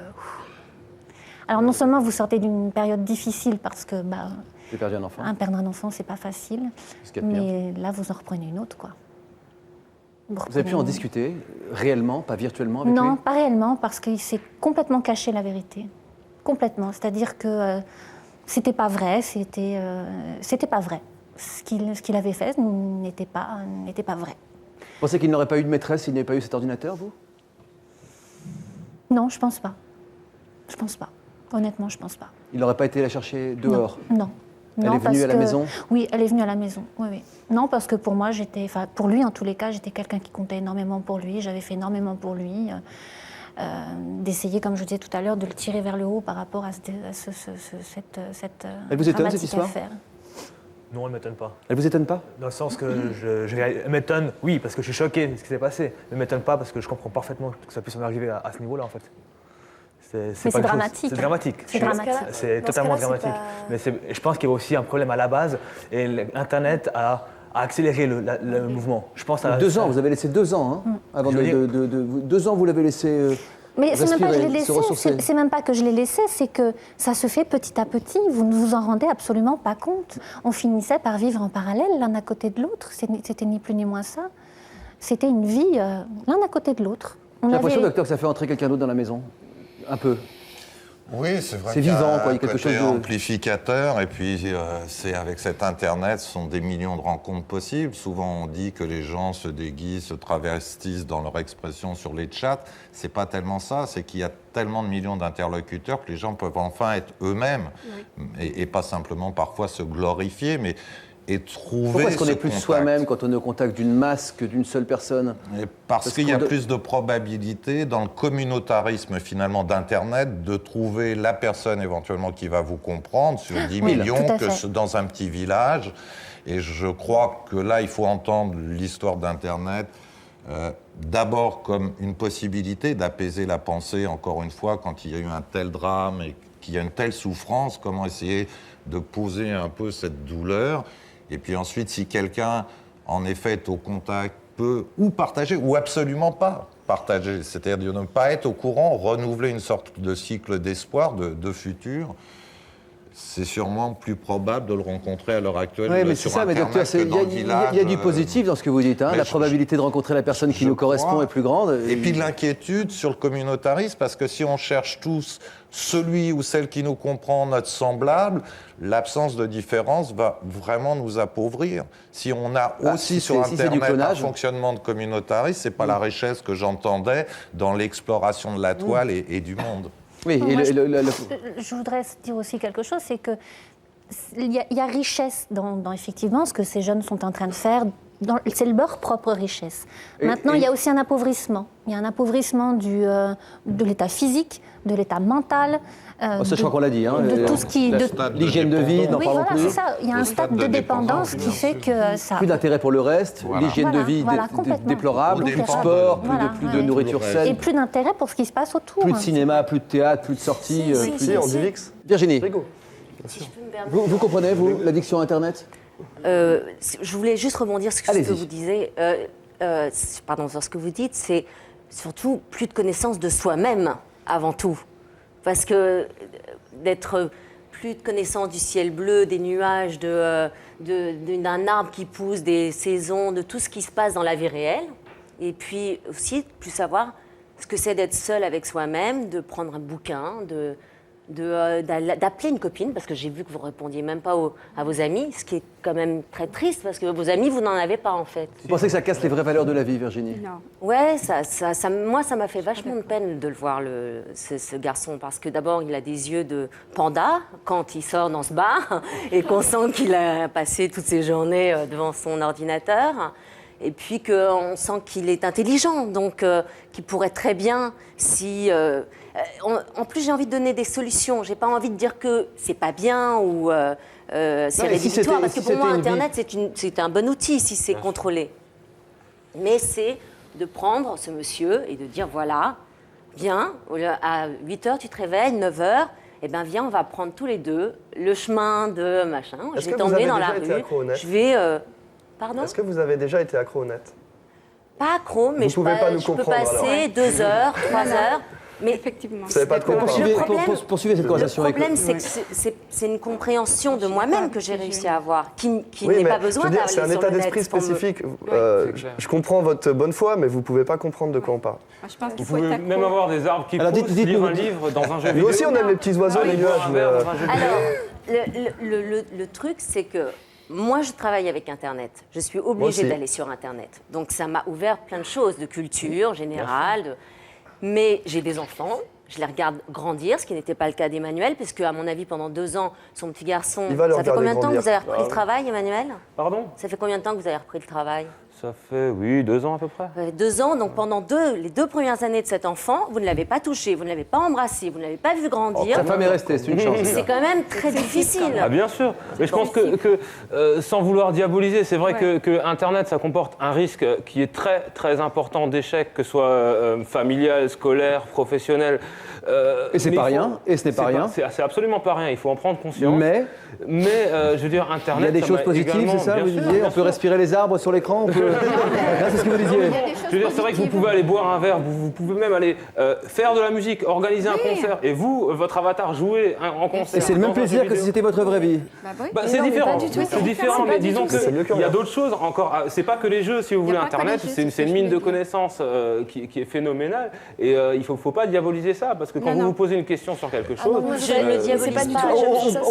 Alors non seulement vous sortez d'une période difficile parce que J'ai perdu un enfant. Perdre un enfant, c'est pas facile, mais là, vous en reprenez une autre, quoi. Vous avez pu en discuter réellement, pas virtuellement avec lui? Non, pas réellement, parce qu'il s'est complètement caché la vérité. Complètement. C'est-à-dire que c'était pas vrai, c'était pas vrai. Ce qu'il avait fait n'était pas vrai. Vous pensez qu'il n'aurait pas eu de maîtresse s'il n'avait pas eu cet ordinateur, vous? Non, je pense pas. Je pense pas. Honnêtement, je pense pas. Il n'aurait pas été la chercher dehors? Non. Elle est venue à la maison? Oui, elle est venue à la maison. Oui, oui. Non, parce que pour moi, pour lui en tous les cas, j'étais quelqu'un qui comptait énormément pour lui. J'avais fait énormément pour lui. D'essayer, comme je disais tout à l'heure, de le tirer vers le haut par rapport à cette Elle vous étonne, cette histoire? affaire. Non, elle ne m'étonne pas. Elle vous étonne pas? Dans le sens que elle m'étonne, oui, parce que je suis choqué de ce qui s'est passé. Mais elle ne m'étonne pas parce que je comprends parfaitement que ça puisse en arriver à ce niveau-là, en fait. C'est dramatique. C'est dramatique. C'est dramatique. C'est totalement dramatique. Mais je pense qu'il y a aussi un problème à la base. Et Internet a accéléré le mouvement. Je pense à 2 ans, vous avez laissé 2 ans. Hein, avant 2 ans, vous l'avez laissé. Mais c'est même pas que je l'ai laissé, ressourcer. c'est même pas que je l'ai laissé, c'est que ça se fait petit à petit, vous ne vous en rendez absolument pas compte. On finissait par vivre en parallèle, l'un à côté de l'autre, c'était ni plus ni moins ça. C'était une vie l'un à côté de l'autre. J'ai l'impression, docteur, que ça fait entrer quelqu'un d'autre dans la maison. Un peu. Oui, c'est vrai. C'est vivant, quoi. Il y a quelque côté chose de amplificateur. Et puis, c'est avec cet Internet, ce sont des millions de rencontres possibles. Souvent, on dit que les gens se déguisent, se travestissent dans leur expression sur les chats. C'est pas tellement ça. C'est qu'il y a tellement de millions d'interlocuteurs que les gens peuvent enfin être eux-mêmes et pas simplement parfois se glorifier, mais et trouver. Pourquoi est-ce qu'on est plus soi-même quand on est au contact d'une masse que d'une seule personne? Parce qu'il y a plus de probabilité dans le communautarisme finalement d'Internet de trouver la personne éventuellement qui va vous comprendre sur 10 millions que dans un petit village. Et je crois que là, il faut entendre l'histoire d'Internet d'abord comme une possibilité d'apaiser la pensée, encore une fois, quand il y a eu un tel drame et qu'il y a une telle souffrance, comment essayer de poser un peu cette douleur. Et puis ensuite, si quelqu'un, en effet, est au contact, peut ou partager, ou absolument pas partager, c'est-à-dire ne pas être au courant, renouveler une sorte de cycle d'espoir, de futur, c'est sûrement plus probable de le rencontrer à l'heure actuelle. Oui, mais c'est ça, mais docteur, il y a du positif dans ce que vous dites. Hein, la probabilité de rencontrer la personne qui nous correspond est plus grande. Et puis de l'inquiétude sur le communautarisme, parce que si on cherche tous celui ou celle qui nous comprend, notre semblable, l'absence de différence va vraiment nous appauvrir. Si on a aussi sur Internet un fonctionnement de communautarisme, c'est pas la richesse que j'entendais dans l'exploration de la toile et du monde. Oui, je voudrais dire aussi quelque chose, c'est que il y a richesse dans effectivement ce que ces jeunes sont en train de faire. C'est leur propre richesse. Maintenant, il y a aussi un appauvrissement. Il y a un appauvrissement de l'état physique, de l'état mental. Ça, je crois qu'on l'a dit. Hein, de tout ce qui, l'hygiène de vie, n'en parlons plus. Oui, voilà, c'est ça. Il y a un stade de dépendance qui fait que ça. Plus d'intérêt pour le reste, l'hygiène de vie déplorable, plus de sport, plus de nourriture saine. Et plus d'intérêt pour ce qui se passe autour. Plus de cinéma, plus de théâtre, plus de sorties. on dit Vix. Virginie, vous comprenez, vous, l'addiction à Internet? Je voulais juste rebondir sur ce que vous disiez. Sur ce que vous dites, c'est surtout plus de connaissance de soi-même avant tout. Parce que d'être plus de connaissance du ciel bleu, des nuages, d'un arbre qui pousse, des saisons, de tout ce qui se passe dans la vie réelle. Et puis aussi plus savoir ce que c'est d'être seul avec soi-même, de prendre un bouquin, d'appeler une copine, parce que j'ai vu que vous ne répondiez même pas à vos amis, ce qui est quand même très triste, parce que vos amis, vous n'en avez pas en fait. Vous pensez que ça casse les vraies valeurs de la vie, Virginie? Non. Ouais, moi, ça m'a fait vachement de peine de le voir, ce garçon, parce que d'abord, il a des yeux de panda quand il sort dans ce bar, et qu'on sent qu'il a passé toutes ses journées devant son ordinateur. Et puis qu'on sent qu'il est intelligent, donc qu'il pourrait très bien, si... en plus, j'ai envie de donner des solutions. J'ai pas envie de dire que c'est pas bien ou c'est rédhibitoire, parce que pour moi, Internet, c'est un bon outil si c'est contrôlé. Mais c'est de prendre ce monsieur et de dire, voilà, viens, à 8h, tu te réveilles, 9h, eh bien, viens, on va prendre tous les deux le chemin de machin. Je vais t'emmener dans la rue. Je vais... Pardon ? Est-ce que vous avez déjà été accro au net ? Pas accro, mais je peux passer 2 heures, 3 heures. Mais effectivement, vous savez pas de quoi poursuivez cette conversation. Le problème, c'est que c'est une compréhension de moi-même que j'ai réussi à avoir, qui n'est pas besoin d'aller sur le net. C'est un état d'esprit spécifique. Je comprends votre bonne foi, mais vous ne pouvez pas comprendre de quoi on parle. Vous pouvez même avoir des arbres qui poussent, lire un livre dans un jeu vidéo. Nous aussi, on aime les petits oiseaux, les nuages. Alors, le truc, c'est que moi, je travaille avec Internet. Je suis obligée d'aller sur Internet. Donc, ça m'a ouvert plein de choses, de culture générale. Mais j'ai des enfants, Je les regarde grandir, ce qui n'était pas le cas d'Emmanuel, puisque, à mon avis, pendant 2 ans, son petit garçon... Ça fait combien de temps que vous avez repris le travail, Emmanuel? Pardon? Ça fait combien de temps que vous avez repris le travail? Ça fait, oui, 2 ans à peu près. 2 ans, donc pendant les 2 premières années de cet enfant, vous ne l'avez pas touché, vous ne l'avez pas embrassé, vous ne l'avez pas vu grandir. Sa femme est restée, c'est une chance. C'est quand même très difficile. Ah bien sûr, mais je pense que sans vouloir diaboliser, c'est vrai que Internet, ça comporte un risque qui est très très important d'échec, que ce soit familial, scolaire, professionnel. Et c'est pas rien, et ce n'est pas rien. C'est absolument pas rien, il faut en prendre conscience. Mais je veux dire, Internet... Il y a des choses positives, c'est ça, vous disiez? On peut respirer les arbres sur l'écran, c'est ce que vous disiez. Je veux dire, c'est vrai que vous pouvez aller boire un verre, vous pouvez même aller faire de la musique, organiser un concert, et vous, votre avatar, jouer en concert. Et c'est le même plaisir que si c'était votre vraie vie. C'est différent, c'est différent, mais disons qu'il y a d'autres choses encore. C'est pas que les jeux, si vous voulez, Internet, c'est une mine de connaissances qui est phénoménale, et il ne faut pas diaboliser ça, parce que quand vous vous posez une question sur quelque chose...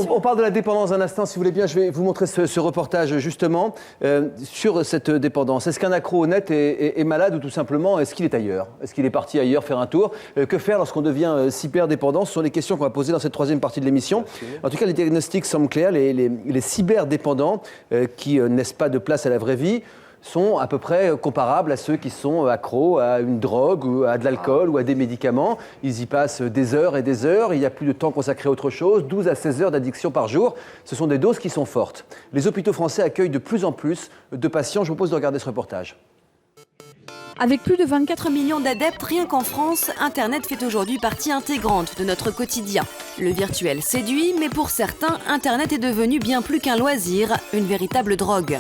On parle de la dépendance un instant, si vous voulez bien, je vais vous montrer ce reportage justement sur cette dépendance. Est-ce qu'un accro net est malade ou tout simplement est-ce qu'il est ailleurs? Est-ce qu'il est parti ailleurs faire un tour? Que faire lorsqu'on devient cyberdépendant? Ce sont les questions qu'on va poser dans cette troisième partie de l'émission. En tout cas, les diagnostics semblent clairs. Les cyberdépendants qui naissent pas de place à la vraie vie sont à peu près comparables à ceux qui sont accros à une drogue ou à de l'alcool ou à des médicaments. Ils y passent des heures et des heures, il n'y a plus de temps consacré à autre chose, 12 à 16 heures d'addiction par jour. Ce sont des doses qui sont fortes. Les hôpitaux français accueillent de plus en plus de patients. Je vous propose de regarder ce reportage. Avec plus de 24 millions d'adeptes, rien qu'en France, Internet fait aujourd'hui partie intégrante de notre quotidien. Le virtuel séduit, mais pour certains, Internet est devenu bien plus qu'un loisir, une véritable drogue.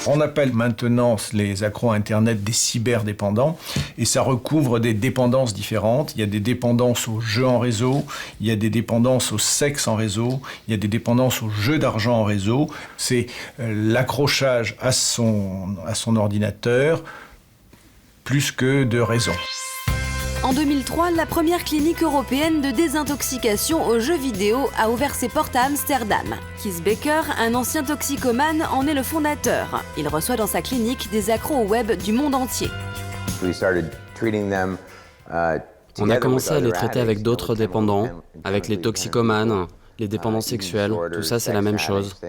On appelle maintenant les accros à Internet des cyberdépendants et ça recouvre des dépendances différentes. Il y a des dépendances aux jeux en réseau, il y a des dépendances au sexe en réseau, il y a des dépendances aux jeux d'argent en réseau. C'est l'accrochage à son ordinateur plus que de raison. En 2003, la première clinique européenne de désintoxication aux jeux vidéo a ouvert ses portes à Amsterdam. Keith Baker, un ancien toxicomane, en est le fondateur. Il reçoit dans sa clinique des accros au web du monde entier. On a commencé à les traiter avec d'autres dépendants, avec les toxicomanes, les dépendants sexuels, tout ça c'est la même chose.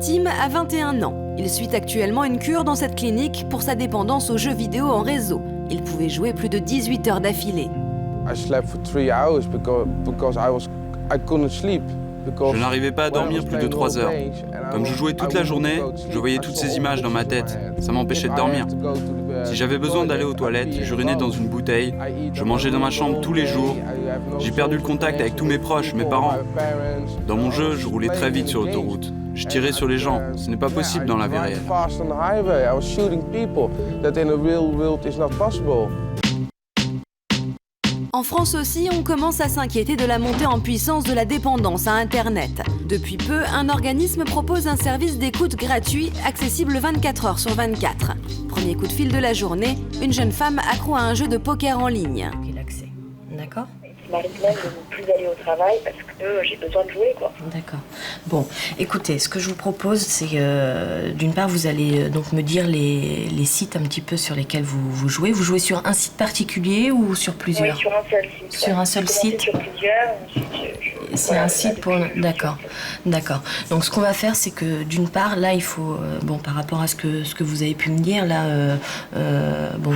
Tim a 21 ans. Il suit actuellement une cure dans cette clinique pour sa dépendance aux jeux vidéo en réseau. Il pouvait jouer plus de 18 heures d'affilée. Je n'arrivais pas à dormir plus de 3 heures. Comme je jouais toute la journée, je voyais toutes ces images dans ma tête. Ça m'empêchait de dormir. Si j'avais besoin d'aller aux toilettes, j'urinais dans une bouteille. Je mangeais dans ma chambre tous les jours. J'ai perdu le contact avec tous mes proches, mes parents. Dans mon jeu, je roulais très vite sur l'autoroute. Je tirais sur les gens. Ce n'est pas possible dans la vie réelle. En France aussi, on commence à s'inquiéter de la montée en puissance de la dépendance à Internet. Depuis peu, un organisme propose un service d'écoute gratuit, accessible 24 heures sur 24. Premier coup de fil de la journée, une jeune femme accro à un jeu de poker en ligne. L'accès, d'accord. Ça m'arrive même de ne plus aller au travail parce que j'ai besoin de jouer, quoi. D'accord. Bon, écoutez, ce que je vous propose, c'est d'une part, vous allez donc me dire les sites un petit peu sur lesquels vous jouez. Vous jouez sur un site particulier ou sur plusieurs? Oui, sur un seul site. Sur un seul site. Sur plusieurs. C'est un site pour... D'accord, d'accord. Donc ce qu'on va faire, c'est que d'une part, là, il faut... bon, par rapport à ce que vous avez pu me dire, là, bon,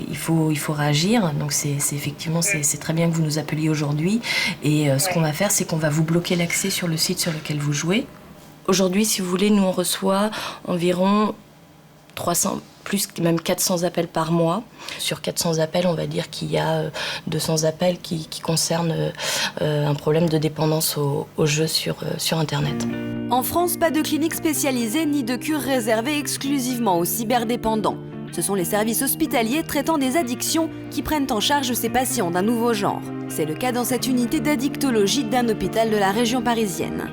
il faut réagir. Donc c'est effectivement, c'est très bien que vous nous appeliez aujourd'hui. Et ce qu'on va faire, c'est qu'on va vous bloquer l'accès sur le site sur lequel vous jouez. Aujourd'hui, si vous voulez, nous, on reçoit environ 300... plus même 400 appels par mois. Sur 400 appels, on va dire qu'il y a 200 appels qui concernent un problème de dépendance aux jeux sur Internet. En France, pas de clinique spécialisée ni de cure réservée exclusivement aux cyberdépendants. Ce sont les services hospitaliers traitant des addictions qui prennent en charge ces patients d'un nouveau genre. C'est le cas dans cette unité d'addictologie d'un hôpital de la région parisienne.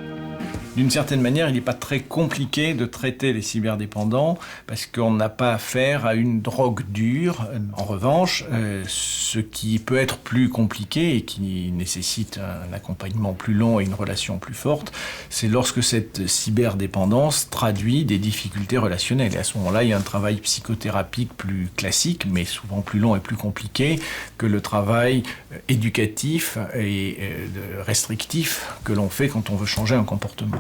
D'une certaine manière, il n'est pas très compliqué de traiter les cyberdépendants parce qu'on n'a pas affaire à une drogue dure. En revanche, ce qui peut être plus compliqué et qui nécessite un accompagnement plus long et une relation plus forte, c'est lorsque cette cyberdépendance traduit des difficultés relationnelles. Et à ce moment-là, il y a un travail psychothérapique plus classique, mais souvent plus long et plus compliqué que le travail éducatif et restrictif que l'on fait quand on veut changer un comportement.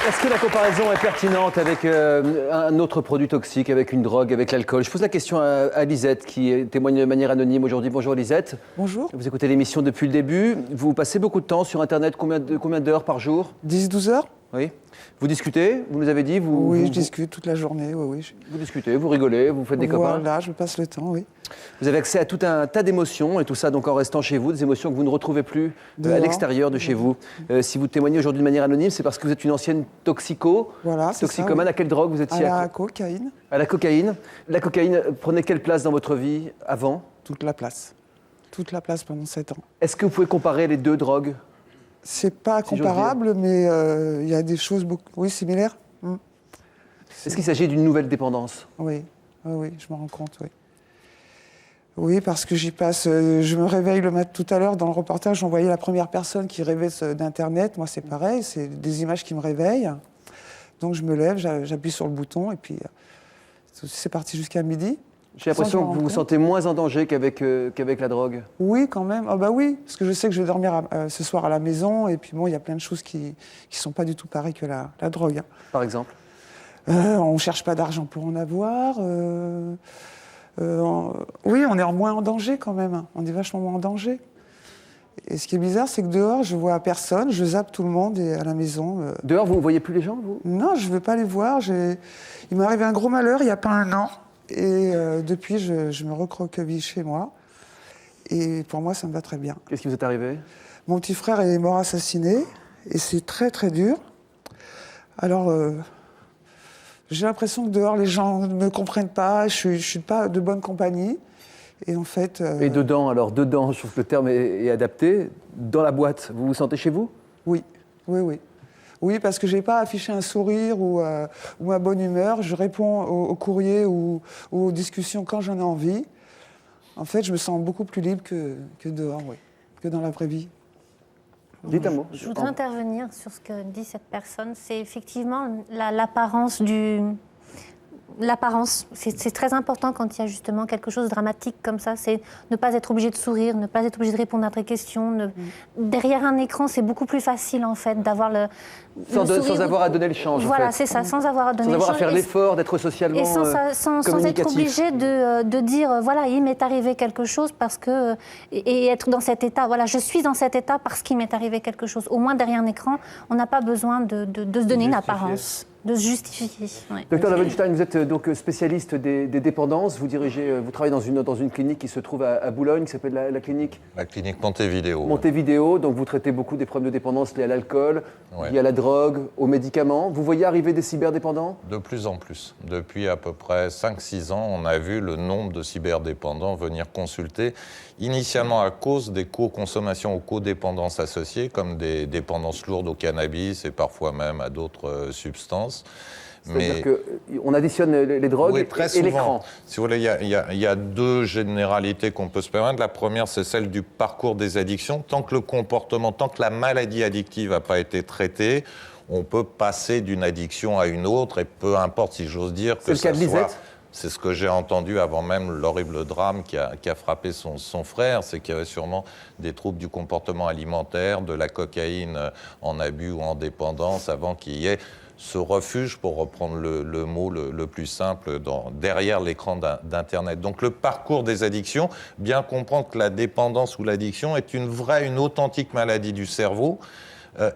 Est-ce que la comparaison est pertinente avec un autre produit toxique, avec une drogue, avec l'alcool? Je pose la question à Lisette, qui témoigne de manière anonyme aujourd'hui. Bonjour Lisette. Bonjour. Vous écoutez l'émission depuis le début. Vous passez beaucoup de temps sur Internet, combien d'heures par jour? 10-12 heures. Oui. Vous discutez, vous nous avez dit Oui, je discute toute la journée, oui. Vous discutez, vous rigolez, vous faites des copains? Voilà, je passe le temps, oui. Vous avez accès à tout un tas d'émotions, et tout ça donc en restant chez vous, des émotions que vous ne retrouvez plus à l'extérieur de chez vous. Si vous témoignez aujourd'hui de manière anonyme, c'est parce que vous êtes une ancienne toxicomane. Ça, oui. À quelle drogue vous étiez? À la cocaïne. À la cocaïne. La cocaïne prenait quelle place dans votre vie avant? Toute la place. Toute la place pendant 7 ans. Est-ce que vous pouvez comparer les deux drogues? C'est pas comparable, mais il y a des choses similaires. Est-ce qu'il s'agit d'une nouvelle dépendance? Oui, je me rends compte, oui. Oui, parce que j'y passe. Je me réveille le matin tout à l'heure dans le reportage, on voyait la première personne qui rêvait d'Internet. Moi, c'est pareil, c'est des images qui me réveillent. Donc je me lève, j'appuie sur le bouton et puis c'est parti jusqu'à midi. J'ai l'impression que vous vous sentez moins en danger qu'avec la drogue. Oui, quand même. Ah bah oui, parce que je sais que je vais dormir ce soir à la maison et puis bon, il y a plein de choses qui sont pas du tout pareilles que la drogue. Par exemple? On cherche pas d'argent pour en avoir. Oui, on est moins en danger quand même. On est vachement moins en danger. Et ce qui est bizarre, c'est que dehors, je vois personne, je zappe tout le monde et à la maison. Dehors, vous ne voyez plus les gens, vous? Non, je ne veux pas les voir. Il m'est arrivé un gros malheur il n'y a pas un an. Et depuis, je me recroqueville chez moi. Et pour moi, ça me va très bien. Qu'est-ce qui vous est arrivé? Mon petit frère est mort assassiné. Et c'est très, très dur. Alors, j'ai l'impression que dehors, les gens ne me comprennent pas. Je suis pas de bonne compagnie. Et en fait... Et dedans, je trouve que le terme est adapté. Dans la boîte, vous vous sentez chez vous? Oui. Oui, parce que je n'ai pas affiché un sourire ou ma bonne humeur. Je réponds aux courriers ou aux discussions quand j'en ai envie. En fait, je me sens beaucoup plus libre que dehors, que dans la vraie vie. Dites un mot. Je voudrais intervenir sur ce que dit cette personne. C'est effectivement l'apparence du... L'apparence, c'est très important quand il y a justement quelque chose de dramatique comme ça, c'est ne pas être obligé de sourire, ne pas être obligé de répondre à des questions. Derrière un écran, c'est beaucoup plus facile en fait d'avoir le sourire. Sans avoir à donner le change. Voilà, en fait. c'est ça, sans avoir à donner le change. Sans avoir à faire l'effort d'être socialement sans être obligé de dire, voilà, il m'est arrivé quelque chose parce que... Et être dans cet état, voilà, je suis dans cet état parce qu'il m'est arrivé quelque chose. Au moins derrière un écran, on n'a pas besoin de se donner une apparence. De se justifier. Ouais. Docteur Loewenstein, vous êtes donc spécialiste des dépendances. Vous travaillez dans une clinique qui se trouve à Boulogne, qui s'appelle la clinique Montevideo. Montevideo. Donc vous traitez beaucoup des problèmes de dépendance liés à l'alcool, liés à la drogue, aux médicaments. Vous voyez arriver des cyberdépendants? De plus en plus. Depuis à peu près 5-6 ans, on a vu le nombre de cyberdépendants venir consulter, initialement à cause des co-consommations ou codépendances associées, comme des dépendances lourdes au cannabis et parfois même à d'autres substances. C'est-à-dire qu'on additionne les drogues et l'écran. Si vous voulez, il y a deux généralités qu'on peut se permettre. La première, c'est celle du parcours des addictions. Tant que la maladie addictive n'a pas été traitée, on peut passer d'une addiction à une autre, et peu importe, si j'ose dire, que ça soit... C'est ce que j'ai entendu avant même l'horrible drame qui a frappé son frère, c'est qu'il y avait sûrement des troubles du comportement alimentaire, de la cocaïne en abus ou en dépendance, avant qu'il y ait ce refuge, pour reprendre le mot le plus simple, derrière l'écran d'Internet. Donc le parcours des addictions, bien comprendre que la dépendance ou l'addiction est une authentique maladie du cerveau.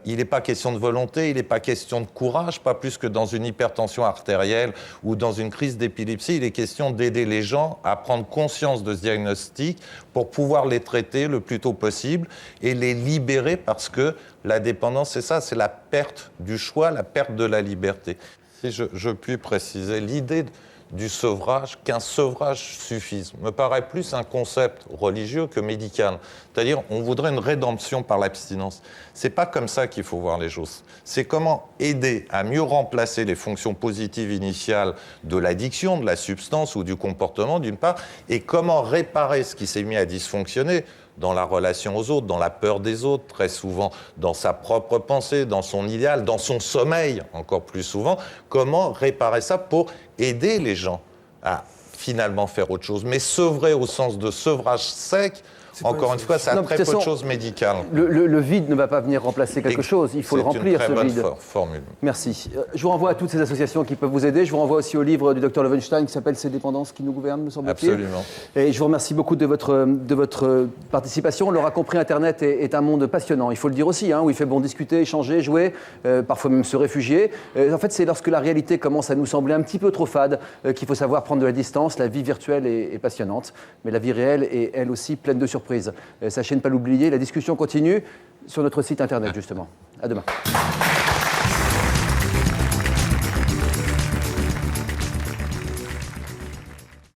Il n'est pas question de volonté, il n'est pas question de courage, pas plus que dans une hypertension artérielle ou dans une crise d'épilepsie. Il est question d'aider les gens à prendre conscience de ce diagnostic pour pouvoir les traiter le plus tôt possible et les libérer, parce que la dépendance, c'est ça, c'est la perte du choix, la perte de la liberté. Si je puis préciser, l'idée du sevrage qu'un sevrage suffise. Me paraît plus un concept religieux que médical. C'est-à-dire, on voudrait une rédemption par l'abstinence. C'est pas comme ça qu'il faut voir les choses. C'est comment aider à mieux remplacer les fonctions positives initiales de l'addiction, de la substance ou du comportement, d'une part, et comment réparer ce qui s'est mis à dysfonctionner dans la relation aux autres, dans la peur des autres, très souvent, dans sa propre pensée, dans son idéal, dans son sommeil, encore plus souvent. Comment réparer ça pour aider les gens à finalement faire autre chose. Mais sevrer au sens de sevrage sec, encore une fois, ça a très peu de choses médicales. Le vide ne va pas venir remplacer quelque chose, il faut le remplir, ce vide. C'est une très bonne formule. Merci. Je vous renvoie à toutes ces associations qui peuvent vous aider. Je vous renvoie aussi au livre du Dr Loewenstein qui s'appelle « Ces dépendances qui nous gouvernent », me semble-t-il. Absolument. Et je vous remercie beaucoup de votre participation. On l'aura compris, Internet est un monde passionnant, il faut le dire aussi, où il fait bon discuter, échanger, jouer, parfois même se réfugier. En fait, c'est lorsque la réalité commence à nous sembler un petit peu trop fade qu'il faut savoir prendre de la distance. La vie virtuelle est passionnante, mais la vie réelle est elle aussi pleine de surprises. Sachez ne pas l'oublier, la discussion continue sur notre site internet justement. À demain.